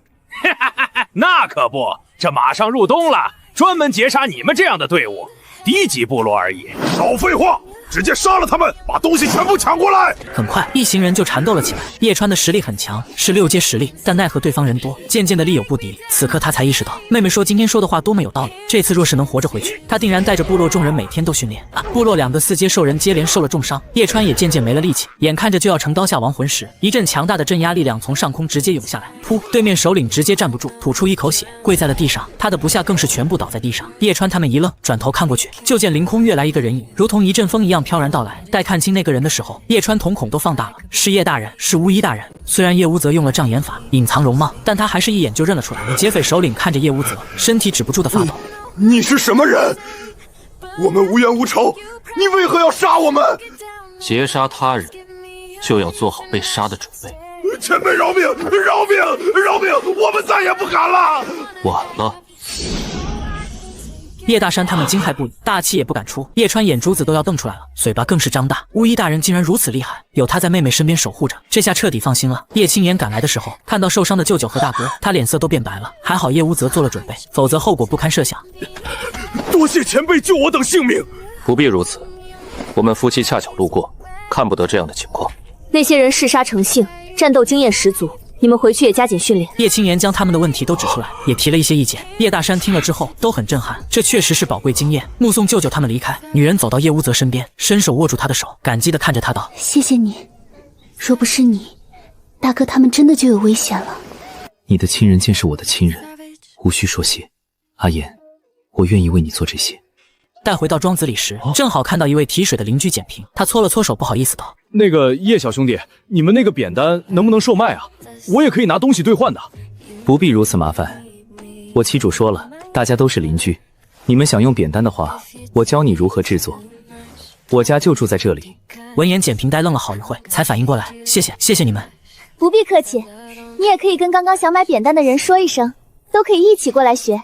那可不，这马上入冬了，专门截杀你们这样的队伍，低级部落而已。少废话，直接杀了他们，把东西全部抢过来。很快，一行人就缠斗了起来。叶川的实力很强，是6阶实力，但奈何对方人多，渐渐的力有不敌。此刻他才意识到，妹妹说今天说的话多么有道理。这次若是能活着回去，他定然带着部落众人每天都训练。部落2个4阶兽人接连受了重伤，叶川也渐渐没了力气，眼看着就要成刀下亡魂时，一阵强大的镇压力量从上空直接涌下来，噗！对面首领直接站不住，吐出一口血，跪在了地上。他的部下更是全部倒在地上。叶川他们一愣，转头看过去，就见凌空跃来一个人影，如同一阵风一样飘然到来。待看清那个人的时候，叶川瞳孔都放大了，是叶大人，是巫医大人。虽然叶无则用了障眼法隐藏容貌，但他还是一眼就认了出来。劫匪首领看着叶无则，身体止不住的发抖。你是什么人？我们无冤无仇，你为何要杀我们？劫杀他人，就要做好被杀的准备。前辈饶命！饶命！饶命！我们再也不敢了。晚了。叶大山他们惊骇不已，大气也不敢出。叶川眼珠子都要瞪出来了，嘴巴更是张大。巫医大人竟然如此厉害，有他在妹妹身边守护着，这下彻底放心了。叶青言赶来的时候，看到受伤的舅舅和大哥，他脸色都变白了。还好叶无则做了准备，否则后果不堪设想。多谢前辈救我等性命。不必如此，我们夫妻恰巧路过，看不得这样的情况。那些人嗜杀成性，战斗经验十足，你们回去也加紧训练。叶青言将他们的问题都指出来，也提了一些意见。叶大山听了之后都很震撼，这确实是宝贵经验。目送舅舅他们离开，女人走到叶无泽身边，伸手握住他的手，感激地看着他道：“谢谢你，若不是你，大哥他们真的就有危险了。”你的亲人便是我的亲人，无需说谢。阿言，我愿意为你做这些。带回到庄子里时，正好看到一位提水的邻居简平，他搓了搓手，不好意思道：“那个叶小兄弟，你们那个扁担能不能售卖啊？我也可以拿东西兑换的。”不必如此麻烦，我妻主说了，大家都是邻居，你们想用扁担的话，我教你如何制作。我家就住在这里。闻言，简平呆愣了好一会，才反应过来，谢谢你们。不必客气，你也可以跟刚刚想买扁担的人说一声，都可以一起过来学。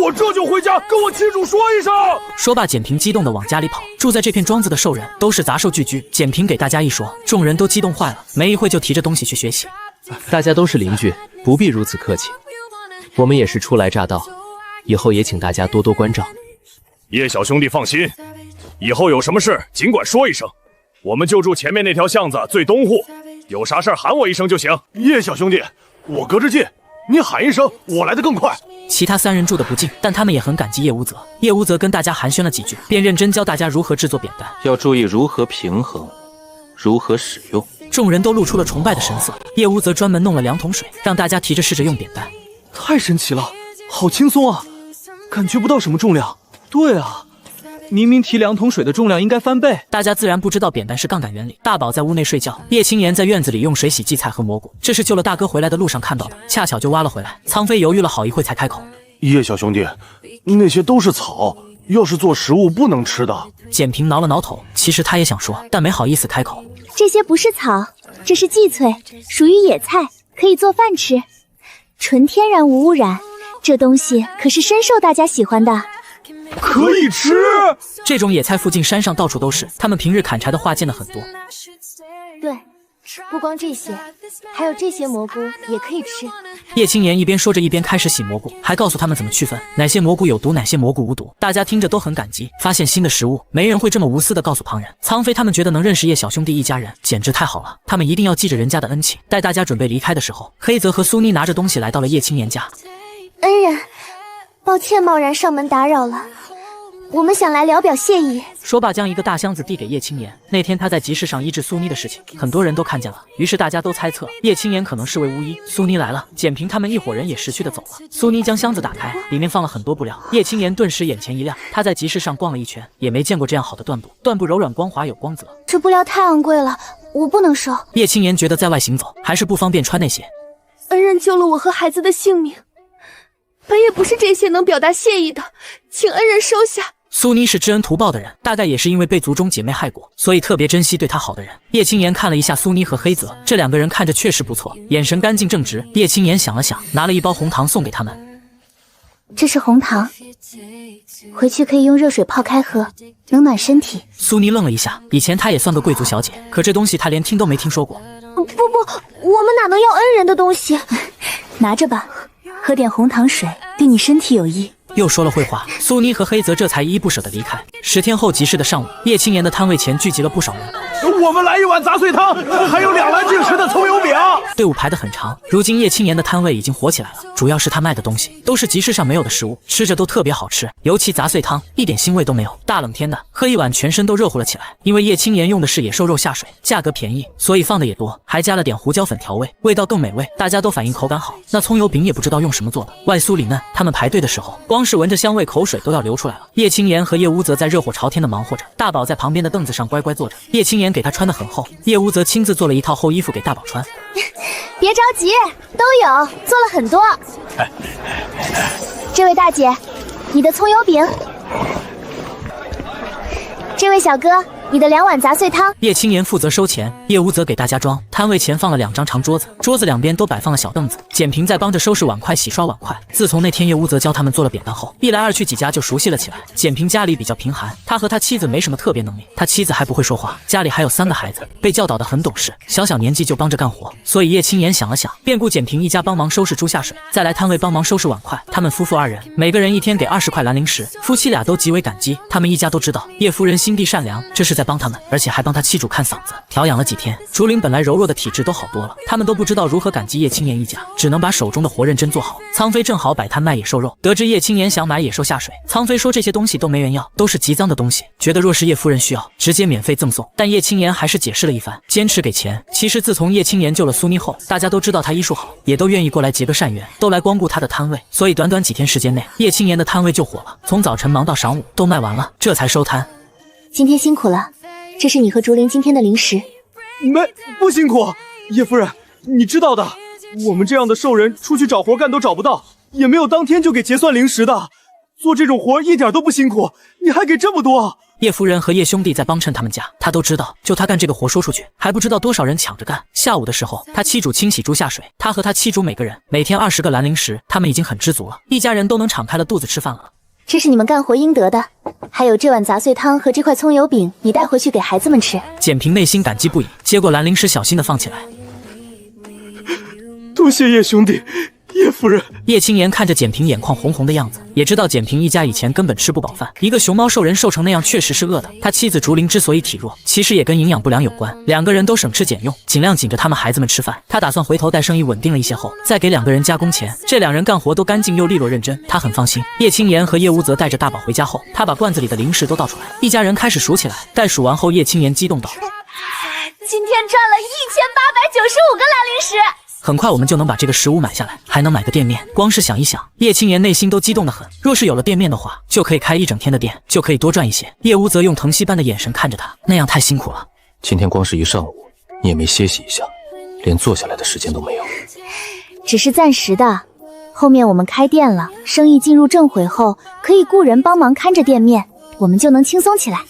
我这就回家跟我妻主说一声。说罢，简平激动地往家里跑。住在这片庄子的兽人都是杂兽聚居，简平给大家一说，众人都激动坏了，没一会就提着东西去学习。大家都是邻居，不必如此客气。我们也是初来乍到，以后也请大家多多关照。叶小兄弟放心，以后有什么事尽管说一声，我们就住前面那条巷子最东户，有啥事喊我一声就行。叶小兄弟，我隔着近，你喊一声，我来得更快。其他三人住得不近，但他们也很感激叶无泽。叶无泽跟大家寒暄了几句，便认真教大家如何制作扁担，要注意如何平衡，如何使用。众人都露出了崇拜的神色。叶无泽专门弄了2桶水，让大家提着试着用扁担。太神奇了，好轻松啊，感觉不到什么重量。对啊，明明提2桶水的重量应该翻倍。大家自然不知道扁担是杠杆原理。大宝在屋内睡觉，叶青言在院子里用水洗荠菜和蘑菇，这是救了大哥回来的路上看到的，恰巧就挖了回来。苍飞犹豫了好一会才开口：“叶小兄弟，那些都是草，要是做食物不能吃的。”简平挠了挠头，其实他也想说，但没好意思开口。这些不是草，这是荠萃，属于野菜，可以做饭吃，纯天然无污染。这东西可是深受大家喜欢的。可以吃。这种野菜附近山上到处都是，他们平日砍柴的话见了很多。对，不光这些，还有这些蘑菇也可以吃。叶青言一边说着，一边开始洗蘑菇，还告诉他们怎么区分哪些蘑菇有毒，哪些蘑菇无毒。大家听着都很感激，发现新的食物，没人会这么无私的告诉旁人。苍飞他们觉得能认识叶小兄弟一家人，简直太好了，他们一定要记着人家的恩情。待大家准备离开的时候，黑泽和苏妮拿着东西来到了叶青言家。恩人，抱歉贸然上门打扰了，我们想来聊表谢意。说罢，将一个大箱子递给叶青言。那天他在集市上医治苏妮的事情，很多人都看见了，于是大家都猜测叶青言可能是位巫医。苏妮来了，简平他们一伙人也识趣的走了。苏妮将箱子打开，里面放了很多布料。叶青言顿时眼前一亮，他在集市上逛了一圈，也没见过这样好的缎布，缎布柔软光滑有光泽。这布料太昂贵了，我不能收。叶青言觉得在外行走还是不方便穿那些。恩人救了我和孩子的性命，本也不是这些能表达谢意的，请恩人收下。苏妮是知恩图报的人，大概也是因为被族中姐妹害过，所以特别珍惜对她好的人。叶青言看了一下苏妮和黑泽，这2个人看着确实不错，眼神干净正直。叶青言想了想，拿了一包红糖送给他们。这是红糖，回去可以用热水泡开喝，能暖身体。苏妮愣了一下，以前她也算个贵族小姐，可这东西她连听都没听说过。不，我们哪能要恩人的东西？拿着吧，喝点红糖水，对你身体有益。又说了会话，苏妮和黑泽这才依依不舍地离开。10天后集市的上午，叶青言的摊位前聚集了不少人。我们来一碗杂碎汤，还有2篮净实的葱油饼。队伍排得很长，如今叶青言的摊位已经火起来了，主要是他卖的东西都是集市上没有的食物，吃着都特别好吃，尤其杂碎汤一点腥味都没有。大冷天的，喝一碗全身都热乎了起来。因为叶青言用的是野兽肉下水，价格便宜，所以放的也多，还加了点胡椒粉调味，味道更美味。大家都反映口感好。那葱油饼也不知道用什么做的，外酥里嫩。他们排队的时候，光是闻着香味，口水都要流出来了。叶青言和叶无泽在热火朝天的忙活着，大宝在旁边的凳子上乖乖坐着。叶青言给他穿得很厚，叶无泽亲自做了一套厚衣服给大宝穿。别着急，都有，做了很多。这位大姐，你的葱油饼。这位小哥，你的2碗杂碎汤。叶青言负责收钱，叶无泽给大家装。摊位前放了2张长桌子，桌子2边都摆放了小凳子。简平在帮着收拾碗筷、洗刷碗筷。自从那天叶无泽教他们做了扁担后，一来二去几家就熟悉了起来。简平家里比较贫寒，他和他妻子没什么特别能力，他妻子还不会说话，家里还有3个孩子，被教导得很懂事，小年纪就帮着干活。所以叶青言想了想，便雇简平一家帮忙收拾猪下水，再来摊位帮忙收拾碗筷。他们夫妇2人每个人1天给20块蓝零食，夫妻俩都极为感激。他们一家都知道叶夫人心地善良，这是在帮他们，而且还帮他妻主看嗓子，调养了几天，竹林本来柔弱的体质都好多了。他们都不知道如何感激叶青言一家，只能把手中的活认真做好。苍飞正好摆摊卖野兽肉，得知叶青言想买野兽下水，苍飞说这些东西都没人要，都是极脏的东西，觉得若是叶夫人需要，直接免费赠送。但叶青言还是解释了一番，坚持给钱。其实自从叶青言救了苏妮后，大家都知道他医术好，也都愿意过来结个善缘，都来光顾他的摊位。所以短短几天时间内，叶青言的摊位就火了，从早晨忙到晌午，都卖完了，这才收摊。今天辛苦了，这是你和竹林今天的零食。不辛苦，叶夫人，你知道的，我们这样的兽人出去找活干都找不到，也没有当天就给结算零食的。做这种活一点都不辛苦，你还给这么多。叶夫人和叶兄弟在帮衬他们家，他都知道，就他干这个活说出去，还不知道多少人抢着干。下午的时候，他妻主清洗猪下水，他和他妻主每个人每天20个蓝零食，他们已经很知足了，一家人都能敞开了肚子吃饭了。这是你们干活应得的，还有这碗杂碎汤和这块葱油饼，你带回去给孩子们吃。简平内心感激不已，接过蓝零食小心地放起来。多谢叶兄弟，叶夫人。叶青言看着简平眼眶红红的样子，也知道简平一家以前根本吃不饱饭，一个熊猫兽人瘦成那样确实是饿的。他妻子竹林之所以体弱，其实也跟营养不良有关，两个人都省吃俭用，尽量紧着他们孩子们吃饭。他打算回头待生意稳定了一些后，再给两个人加工钱。这两人干活都干净又利落认真，他很放心。叶青言和叶无泽带着大宝回家后，他把罐子里的零食都倒出来，一家人开始数起来。待数完后，叶青言激动道：今天赚了1895个蓝零食。很快我们就能把这个食物买下来，还能买个店面。光是想一想，叶青言内心都激动得很。若是有了店面的话，就可以开一整天的店，就可以多赚一些。叶无泽用疼惜般的眼神看着他，那样太辛苦了。今天光是一上午，你也没歇息一下，连坐下来的时间都没有。只是暂时的，后面我们开店了，生意进入正轨后，可以雇人帮忙看着店面，我们就能轻松起来。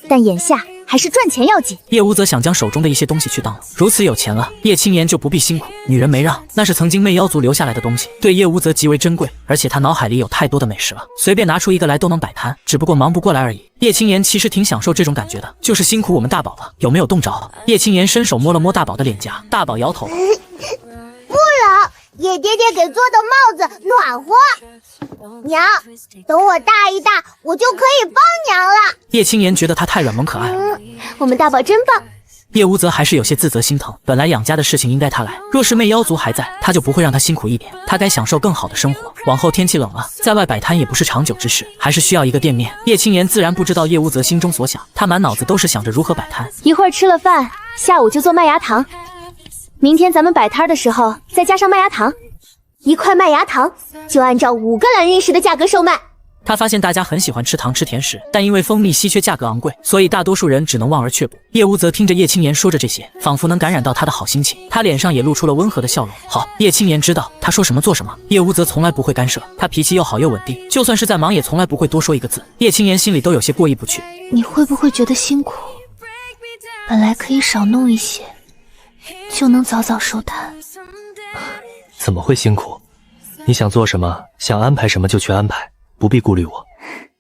但眼下还是赚钱要紧。叶无泽想将手中的一些东西去当了，如此有钱了，叶青言就不必辛苦。女人没让，那是曾经魅妖族留下来的东西，对叶无泽极为珍贵，而且他脑海里有太多的美食了，随便拿出一个来都能摆摊，只不过忙不过来而已。叶青言其实挺享受这种感觉的，就是辛苦我们大宝了，有没有冻着？叶青言伸手摸了摸大宝的脸颊，大宝摇头。不冷，叶爹爹给做的帽子暖和。娘，等我大一大，我就可以帮娘了。叶青言觉得他太软萌可爱了。我们大宝真棒。叶无泽还是有些自责心疼，本来养家的事情应该他来，若是魅妖族还在，他就不会让他辛苦一点，他该享受更好的生活。往后天气冷了，在外摆摊也不是长久之事，还是需要一个店面。叶青言自然不知道叶无泽心中所想，他满脑子都是想着如何摆摊。一会儿吃了饭，下午就做麦芽糖，明天咱们摆摊的时候再加上麦芽糖，1块麦芽糖就按照5个蓝银石的价格售卖。他发现大家很喜欢吃糖吃甜食，但因为蜂蜜稀缺价格昂贵，所以大多数人只能望而却步。叶无泽听着叶青言说着这些，仿佛能感染到他的好心情，他脸上也露出了温和的笑容。好，叶青言知道他说什么做什么，叶无泽从来不会干涉，他脾气又好又稳定，就算是在忙也从来不会多说一个字。叶青言心里都有些过意不去。你会不会觉得辛苦？本来可以少弄一些，就能早早收摊。怎么会辛苦？你想做什么，想安排什么就去安排，不必顾虑我。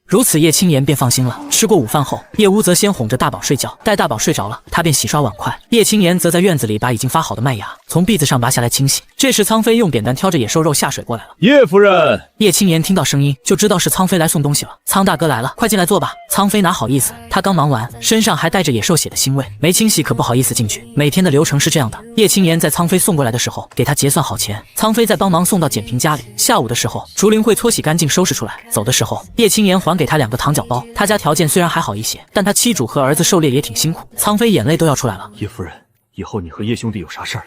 如此叶青言便放心了。吃过午饭后，叶无泽先哄着大宝睡觉，待大宝睡着了，他便洗刷碗筷。叶青言则在院子里把已经发好的麦芽从篦子上拔下来清洗。这时苍飞用扁担挑着野兽肉下水过来了。叶夫人，叶青言听到声音就知道是苍飞来送东西了。苍大哥来了，快进来坐吧。苍飞哪好意思，他刚忙完，身上还带着野兽血的腥味，没清洗可不好意思进去。每天的流程是这样的，叶青言在苍飞送过来的时候给他结算好钱，苍飞再帮忙送到简平家里。下午的时候，竹林会搓洗干净收拾出来。走的时候，叶青言还给他2个糖饺包。他家条件虽然还好一些，但他妻主和儿子狩猎也挺辛苦。苍飞眼泪都要出来了。叶夫人，以后你和叶兄弟有啥事儿，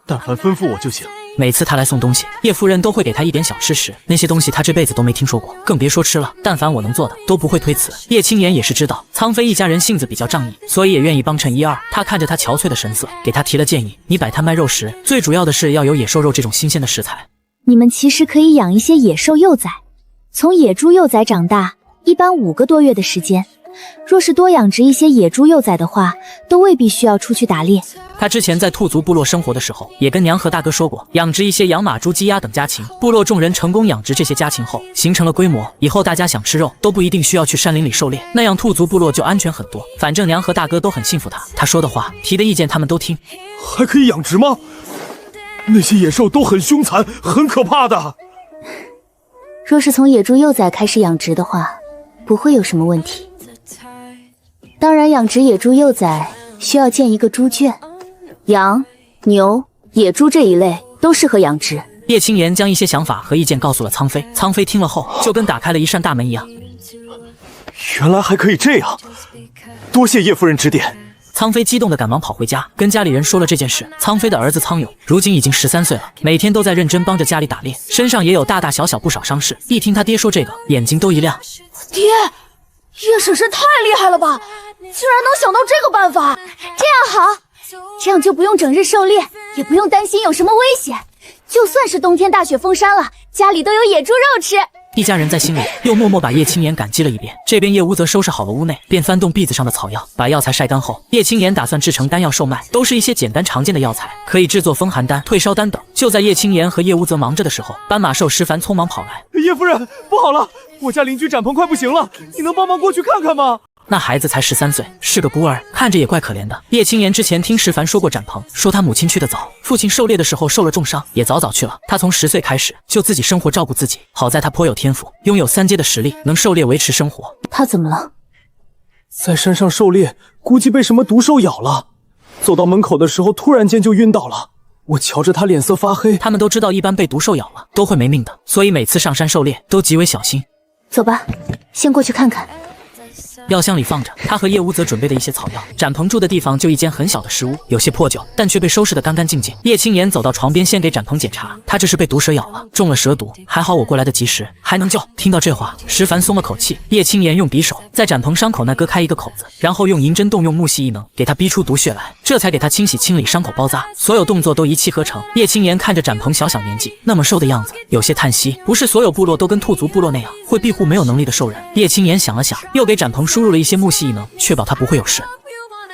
但凡吩咐我就行。每次他来送东西，叶夫人都会给他一点小吃食，那些东西他这辈子都没听说过，更别说吃了。但凡我能做的，都不会推辞。叶青言也是知道苍飞一家人性子比较仗义，所以也愿意帮衬一二。他看着他憔悴的神色，给他提了建议：你摆摊卖肉食，最主要的是要有野兽肉这种新鲜的食材。你们其实可以养一些野兽幼崽，从野猪幼崽长大，一般5个多月的时间。若是多养殖一些野猪幼崽的话，都未必需要出去打猎。他之前在兔族部落生活的时候，也跟娘和大哥说过，养殖一些养马、猪、鸡、鸭等家禽。部落众人成功养殖这些家禽后，形成了规模，以后大家想吃肉都不一定需要去山林里狩猎，那样兔族部落就安全很多。反正娘和大哥都很信服他，他说的话、提的意见他们都听。还可以养殖吗？那些野兽都很凶残，很可怕的。若是从野猪幼崽开始养殖的话，不会有什么问题。当然，养殖野猪幼崽需要建一个猪圈，羊、牛、野猪这一类都适合养殖。叶青言将一些想法和意见告诉了苍妃，苍妃听了后就跟打开了一扇大门一样。原来还可以这样，多谢叶夫人指点。苍妃激动地赶忙跑回家，跟家里人说了这件事。苍妃的儿子苍勇如今已经13岁了，每天都在认真帮着家里打猎，身上也有大大小小不少伤势。一听他爹说这个，眼睛都一亮。爹，叶婶婶太厉害了吧，竟然能想到这个办法。这样好，这样就不用整日狩猎，也不用担心有什么危险。就算是冬天大雪封山了，家里都有野猪肉吃。一家人在心里又默默把叶青言感激了一遍。这边叶无则收拾好了屋内，便翻动篦子上的草药，把药材晒干后，叶青言打算制成丹药售卖，都是一些简单常见的药材，可以制作风寒丹、退烧丹等。就在叶青言和叶无则忙着的时候，斑马兽石凡匆忙跑来。叶夫人，不好了，我家邻居展鹏快不行了，你能帮忙过去看看吗？那孩子才13岁，是个孤儿，看着也怪可怜的。叶青言之前听石凡说过展鹏，说他母亲去得早，父亲狩猎的时候受了重伤，也早早去了。他从10岁开始就自己生活照顾自己，好在他颇有天赋，拥有3阶的实力，能狩猎维持生活。他怎么了？在山上狩猎，估计被什么毒兽咬了，走到门口的时候突然间就晕倒了。我瞧着他脸色发黑。他们都知道一般被毒兽咬了都会没命的，所以每次上山狩猎都极为小心。走吧，先过去看看。药箱里放着他和叶无则准备的一些草药。展鹏住的地方就一间很小的石屋，有些破旧，但却被收拾得干干净净。叶青言走到床边，先给展鹏检查，他这是被毒蛇咬了，中了蛇毒，还好我过来的及时，还能救。听到这话，石凡松了口气。叶青言用匕首在展鹏伤口那割开一个口子，然后用银针动用木系异能给他逼出毒血来，这才给他清洗清理伤口包扎，所有动作都一气呵成。叶青言看着展鹏小小年纪那么瘦的样子，有些叹息，不是所有部落都跟兔族部落那样会庇护没有能力的兽人。叶青言想了想，又给展鹏输入了一些木系异能，确保他不会有事。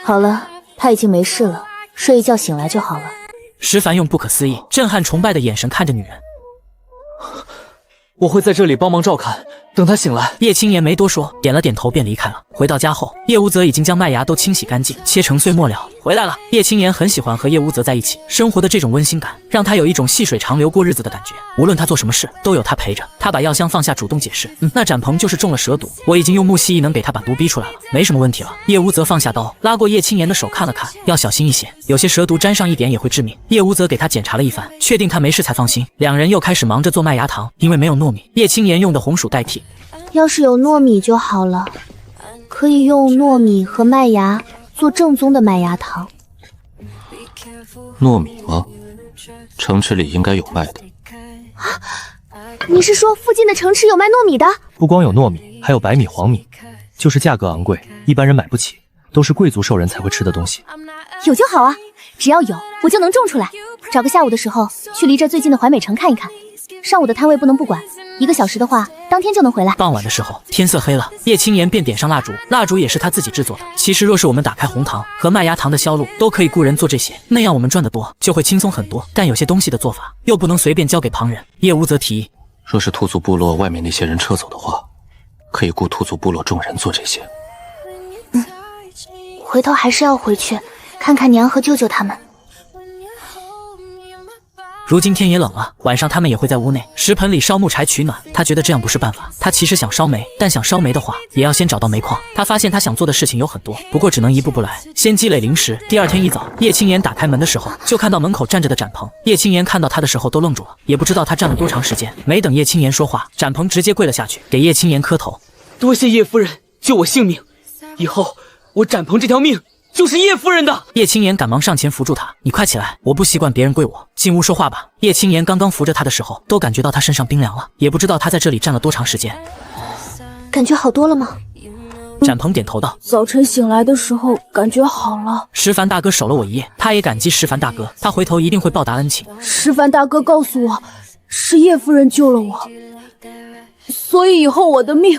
好了，他已经没事了，睡一觉醒来就好了。石凡用不可思议、震撼、崇拜的眼神看着女人。我会在这里帮忙照看，等他醒来。叶青言没多说，点了点头便离开了。回到家后，叶无则已经将麦芽都清洗干净，切成碎末了。回来了，叶青言很喜欢和叶无则在一起生活的这种温馨感，让他有一种细水长流过日子的感觉。无论他做什么事，都有他陪着。他把药箱放下，主动解释：“那展鹏就是中了蛇毒，我已经用木系异能给他把毒逼出来了，没什么问题了。”叶无则放下刀，拉过叶青言的手看了看，要小心一些，有些蛇毒沾上一点也会致命。叶无则给他检查了一番，确定他没事才放心。两人又开始忙着做麦芽糖，因为没有糯米，叶青言用的红薯代替。要是有糯米就好了，可以用糯米和麦芽做正宗的麦芽糖。糯米吗？城池里应该有卖的。你是说附近的城池有卖糯米的？不光有糯米，还有白米、黄米，就是价格昂贵，一般人买不起，都是贵族兽人才会吃的东西。有就好啊，只要有我就能种出来。找个下午的时候去离这最近的怀美城看一看，上午的摊位不能不管，1个小时的话当天就能回来。傍晚的时候天色黑了，叶青言便点上蜡烛，蜡烛也是他自己制作的。其实若是我们打开红糖和麦芽糖的销路，都可以雇人做这些，那样我们赚得多就会轻松很多。但有些东西的做法又不能随便交给旁人。叶无则提议，若是兔族部落外面那些人撤走的话，可以雇兔族部落众人做这些。回头还是要回去看看娘和舅舅他们。如今天也冷了，晚上他们也会在屋内石盆里烧木柴取暖。他觉得这样不是办法，他其实想烧煤，但想烧煤的话也要先找到煤矿。他发现他想做的事情有很多，不过只能一步步来，先积累零食。第二天一早，叶青言打开门的时候，就看到门口站着的展鹏。叶青言看到他的时候都愣住了，也不知道他站了多长时间。没等叶青言说话，展鹏直接跪了下去，给叶青言磕头。多谢叶夫人救我性命，以后我展鹏这条命就是叶夫人的。叶青言赶忙上前扶住他，你快起来，我不习惯别人跪我，进屋说话吧。叶青言刚刚扶着他的时候，都感觉到他身上冰凉了，也不知道他在这里站了多长时间。感觉好多了吗？展鹏点头道，早晨醒来的时候感觉好了。石凡大哥守了我一夜，他也感激石凡大哥，他回头一定会报答恩情。石凡大哥告诉我，是叶夫人救了我，所以以后我的命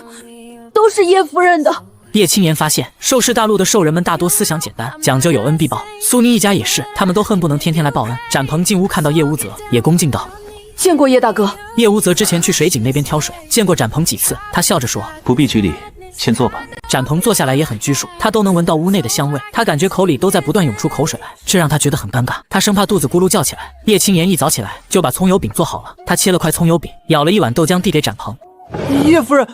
都是叶夫人的。叶青言发现，兽氏大陆的兽人们大多思想简单，讲究有恩必报。苏妮一家也是，他们都恨不能天天来报恩。展鹏进屋看到叶无则，也恭敬道：“见过叶大哥。”叶无则之前去水井那边挑水，见过展鹏几次，他笑着说：“不必拘礼，先坐吧。”展鹏坐下来也很拘束，他都能闻到屋内的香味，他感觉口里都在不断涌出口水来，这让他觉得很尴尬，他生怕肚子咕噜叫起来。叶青言一早起来就把葱油饼做好了，他切了块葱油饼，舀了一碗豆浆递给展鹏。叶夫人，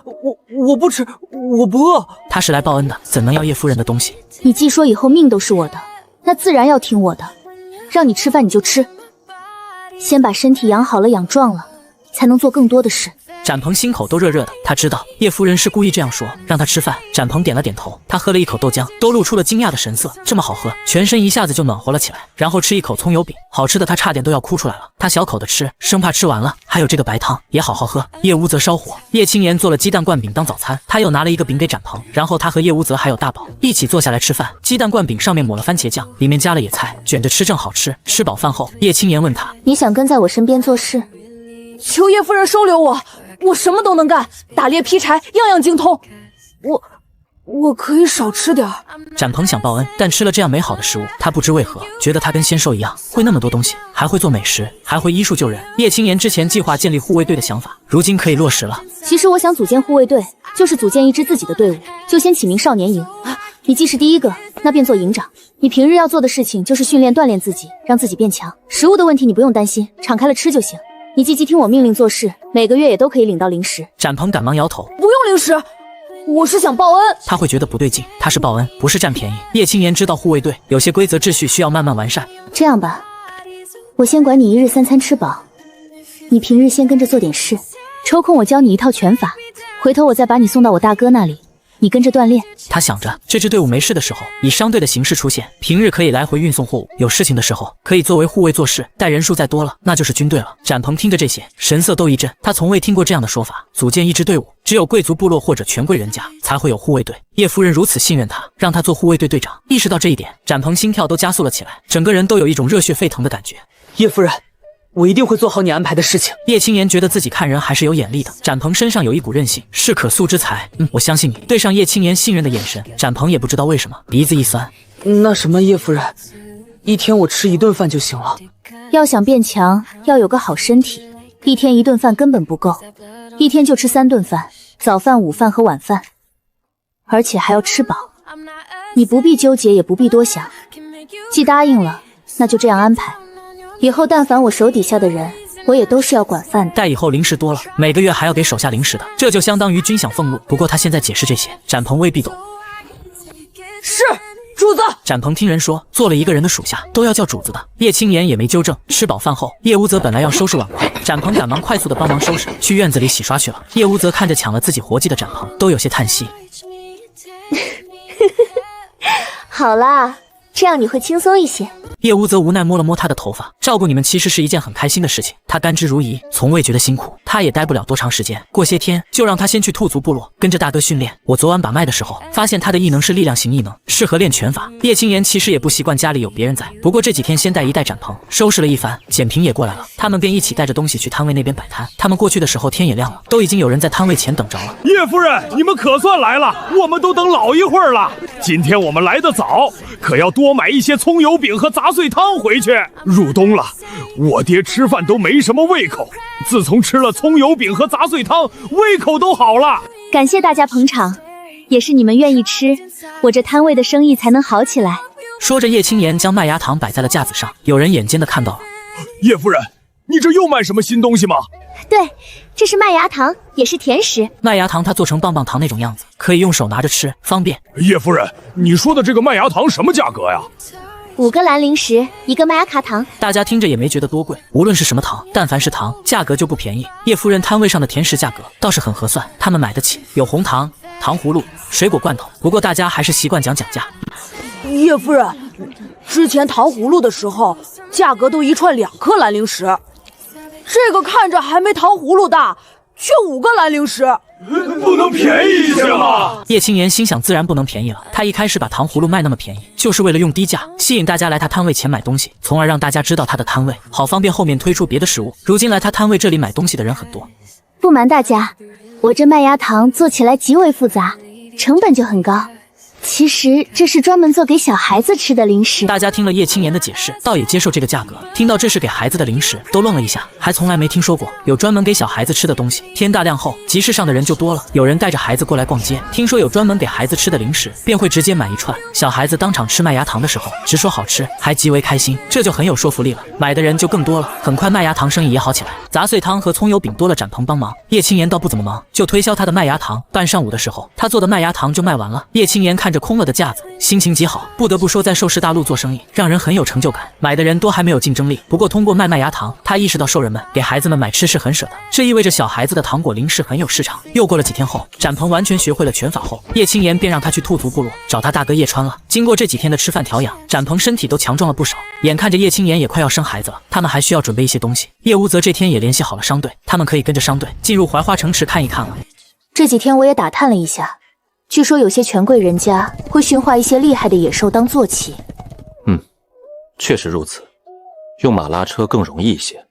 我不吃，我不饿。他是来报恩的，怎能要叶夫人的东西？你既说以后命都是我的，那自然要听我的。让你吃饭你就吃，先把身体养好了养壮了，才能做更多的事。展鹏心口都热热的，他知道叶夫人是故意这样说，让他吃饭。展鹏点了点头，他喝了一口豆浆，都露出了惊讶的神色。这么好喝，全身一下子就暖和了起来。然后吃一口葱油饼，好吃的他差点都要哭出来了。他小口的吃，生怕吃完了。还有这个白汤也好好喝。叶无泽烧火，叶青言做了鸡蛋灌饼当早餐，他又拿了一个饼给展鹏。然后他和叶无泽还有大宝一起坐下来吃饭。鸡蛋灌饼上面抹了番茄酱，里面加了野菜，卷着吃正好吃。吃饱饭后，叶青言问他：你想跟在我身边做事？求叶夫人收留我，我什么都能干，打猎劈柴样样精通。我可以少吃点儿。展鹏想报恩，但吃了这样美好的食物，他不知为何觉得他跟仙兽一样，会那么多东西，还会做美食，还会医术救人。叶青言之前计划建立护卫队的想法，如今可以落实了。其实我想组建护卫队，就是组建一支自己的队伍，就先起名少年营。你既是第一个，那便做营长。你平日要做的事情就是训练锻炼自己，让自己变强。食物的问题你不用担心，敞开了吃就行。你积极听我命令做事，每个月也都可以领到零食。展鹏赶忙摇头，不用零食，我是想报恩。他会觉得不对劲，他是报恩，不是占便宜。叶青言知道护卫队有些规则秩序需要慢慢完善。这样吧，我先管你一日3餐吃饱，你平日先跟着做点事，抽空我教你一套拳法，回头我再把你送到我大哥那里，你跟着锻炼。他想着这支队伍没事的时候以商队的形式出现，平日可以来回运送货物，有事情的时候可以作为护卫做事，待人数再多了那就是军队了。展鹏听着这些神色都一震，他从未听过这样的说法。组建一支队伍，只有贵族部落或者权贵人家才会有护卫队。叶夫人如此信任他，让他做护卫队队长。意识到这一点，展鹏心跳都加速了起来，整个人都有一种热血沸腾的感觉。叶夫人，我一定会做好你安排的事情。叶青言觉得自己看人还是有眼力的，展鹏身上有一股韧性，是可塑之才。我相信你。对上叶青言信任的眼神，展鹏也不知道为什么鼻子一酸。那什么，叶夫人，一天我吃1顿饭就行了。要想变强，要有个好身体，一天1顿饭根本不够，一天就吃3顿饭，早饭、午饭和晚饭，而且还要吃饱。你不必纠结，也不必多想，既答应了，那就这样安排。以后但凡我手底下的人，我也都是要管饭的。待以后零食多了，每个月还要给手下零食的，这就相当于军饷俸禄。不过他现在解释这些，展鹏未必懂。是主子。展鹏听人说，做了一个人的属下都要叫主子的。叶青言也没纠正。吃饱饭后，叶无泽本来要收拾碗筷，展鹏赶忙快速的帮忙收拾，去院子里洗刷去了。叶无泽看着抢了自己活计的展鹏，都有些叹息。好啦，这样你会轻松一些。叶无泽无奈摸了摸他的头发，照顾你们其实是一件很开心的事情，他甘之如饴，从未觉得辛苦。他也待不了多长时间，过些天就让他先去兔族部落跟着大哥训练。我昨晚把脉的时候发现他的异能是力量型异能，适合练拳法。叶青言其实也不习惯家里有别人在，不过这几天先带一带展鹏，收拾了一番，简平也过来了，他们便一起带着东西去摊位那边摆摊。他们过去的时候天也亮了，都已经有人在摊位前等着了。叶夫人，你们可算来了，我们都等老一会儿了。今天我们来得早，可要多买一些葱油饼和杂碎汤回去。入冬了，我爹吃饭都没什么胃口，自从吃了葱油饼和杂碎汤，胃口都好了。感谢大家捧场，也是你们愿意吃，我这摊位的生意才能好起来。说着，叶青言将麦芽糖摆在了架子上，有人眼尖的看到了。叶夫人，你这又卖什么新东西吗？对，这是麦芽糖，也是甜食。麦芽糖它做成棒棒糖那种样子，可以用手拿着吃，方便。叶夫人，你说的这个麦芽糖什么价格呀？5个蓝零食，1个麦芽卡糖。大家听着也没觉得多贵，无论是什么糖，但凡是糖，价格就不便宜。叶夫人摊位上的甜食价格倒是很合算，他们买得起，有红糖、糖葫芦、水果罐头。不过大家还是习惯讲价。叶夫人，之前糖葫芦的时候，价格都一串2颗蓝零食，这个看着还没糖葫芦大，却5个蓝零食。不能便宜一些吗？叶青言心想，自然不能便宜了。他一开始把糖葫芦卖那么便宜，就是为了用低价吸引大家来他摊位前买东西，从而让大家知道他的摊位，好方便后面推出别的食物。如今来他摊位这里买东西的人很多。不瞒大家，我这麦芽糖做起来极为复杂，成本就很高。其实这是专门做给小孩子吃的零食。大家听了叶青言的解释，倒也接受这个价格。听到这是给孩子的零食，都愣了一下，还从来没听说过有专门给小孩子吃的东西。天大亮后，集市上的人就多了，有人带着孩子过来逛街，听说有专门给孩子吃的零食，便会直接买一串。小孩子当场吃麦芽糖的时候，直说好吃，还极为开心，这就很有说服力了，买的人就更多了。很快麦芽糖生意也好起来，杂碎汤和葱油饼多了展鹏帮忙。叶青言倒不怎么忙，就推销他的麦芽糖。半上午的时候，他做的麦芽糖就卖完了。叶青言看着空了的架子，心情极好。不得不说，在寿氏大陆做生意让人很有成就感，买的人多还没有竞争力。不过通过卖麦芽糖，他意识到兽人们给孩子们买吃是很舍得，这意味着小孩子的糖果零食很有市场。又过了几天后，展鹏完全学会了拳法后，叶青言便让他去兔族部落找他大哥叶川了。经过这几天的吃饭调养，展鹏身体都强壮了不少。眼看着叶青言也快要生孩子了，他们还需要准备一些东西。叶无泽这天也联系好了商队，他们可以跟着商队进入怀花城池看一看了。这几天我也打探了一下，据说有些权贵人家会驯化一些厉害的野兽当坐骑。确实如此，用马拉车更容易一些。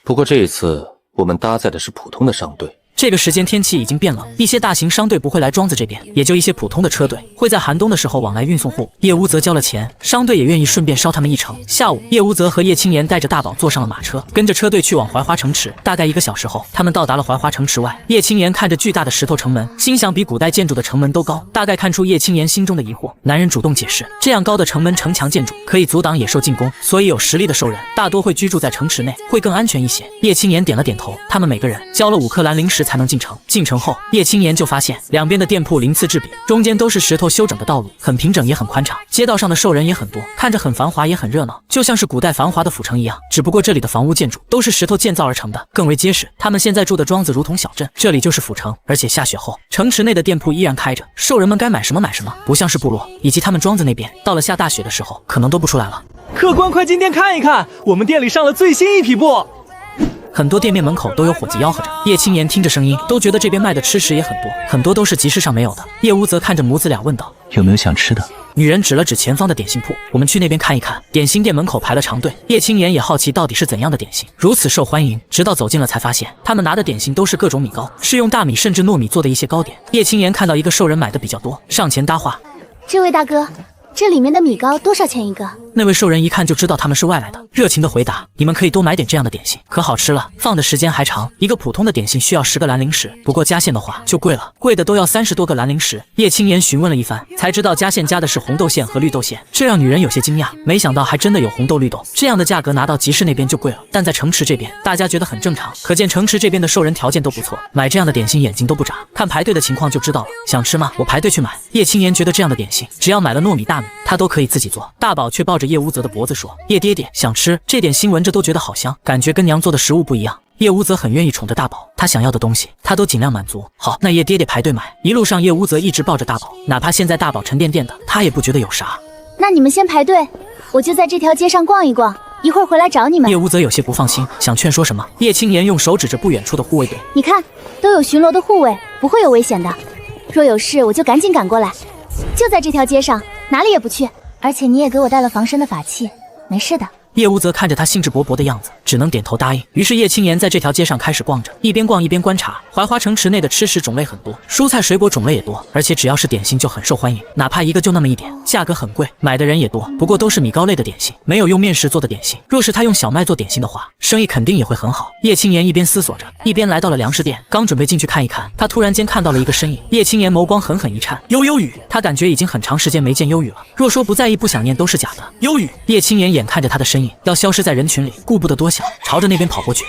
不过这一次我们搭载的是普通的商队。这个时间天气已经变冷，一些大型商队不会来庄子这边，也就一些普通的车队会在寒冬的时候往来运送货物。叶无泽交了钱，商队也愿意顺便捎他们一程。下午，叶无泽和叶青言带着大宝坐上了马车，跟着车队去往怀花城池。大概1个小时后，他们到达了怀花城池外。叶青言看着巨大的石头城门，心想比古代建筑的城门都高，大概看出叶青言心中的疑惑。男人主动解释，这样高的城门城墙建筑可以阻挡野兽进攻，所以有实力的兽人大多会居住在城池内，会更安全一些。叶青言点了点头，他们每个人交了5颗蓝灵石才能进城。进城后，叶青言就发现两边的店铺鳞次栉比，中间都是石头修整的道路，很平整也很宽敞。街道上的兽人也很多，看着很繁华也很热闹，就像是古代繁华的府城一样。只不过这里的房屋建筑都是石头建造而成的，更为结实。他们现在住的庄子如同小镇，这里就是府城。而且下雪后，城池内的店铺依然开着，兽人们该买什么买什么，不像是部落以及他们庄子那边，到了下大雪的时候，可能都不出来了。客官快进店看一看，我们店里上了最新一批布。很多店面门口都有伙计吆喝着，叶青言听着声音，都觉得这边卖的吃食也很多，很多都是集市上没有的。叶无泽看着母子俩问道：“有没有想吃的？”女人指了指前方的点心铺，我们去那边看一看。点心店门口排了长队，叶青言也好奇到底是怎样的点心如此受欢迎，直到走近了才发现，他们拿的点心都是各种米糕，是用大米甚至糯米做的一些糕点。叶青言看到一个兽人买的比较多，上前搭话：“这位大哥，这里面的米糕多少钱一个？”那位兽人一看就知道他们是外来的，热情的回答：“你们可以多买点这样的点心，可好吃了，放的时间还长。一个普通的点心需要10个蓝灵石，不过加馅的话就贵了，贵的都要30多个蓝灵石。”叶青言询问了一番，才知道加馅加的是红豆馅和绿豆馅，这让女人有些惊讶，没想到还真的有红豆绿豆，这样的价格拿到集市那边就贵了，但在城池这边大家觉得很正常，可见城池这边的兽人条件都不错，买这样的点心眼睛都不眨，看排队的情况就知道了。想吃吗？我排队去买。叶青言觉得这样的点心只要买了糯米大米，他都可以自己做。大宝却抱着叶无泽的脖子说：“叶爹爹，想吃这点心，闻着都觉得好香，感觉跟娘做的食物不一样。”叶无泽很愿意宠着大宝，他想要的东西他都尽量满足。好，那叶爹爹排队买。一路上叶无泽一直抱着大宝，哪怕现在大宝沉甸甸的，他也不觉得有啥。那你们先排队，我就在这条街上逛一逛，一会儿回来找你们。叶无泽有些不放心，想劝说什么，叶青言用手指着不远处的护卫队：“你看，都有巡逻的护卫，不会有危险的。若有事我就赶紧赶过来，就在这条街上，哪里也不去。而且你也给我带了防身的法器，没事的。”叶无泽看着他兴致勃勃的样子，只能点头答应。于是叶青言在这条街上开始逛着，一边逛一边观察。怀花城池内的吃食种类很多，蔬菜水果种类也多，而且只要是点心就很受欢迎，哪怕一个就那么一点，价格很贵，买的人也多。不过都是米糕类的点心，没有用面食做的点心。若是他用小麦做点心的话，生意肯定也会很好。叶青言一边思索着，一边来到了粮食店，刚准备进去看一看，他突然间看到了一个身影。叶青言眸光狠狠一颤，悠宇，他感觉已经很长时间没见悠宇了，若说不在意不想念都是假的。悠宇，叶青言眼看着他的身影要消失在人群里，顾不得多想，朝着那边跑过去。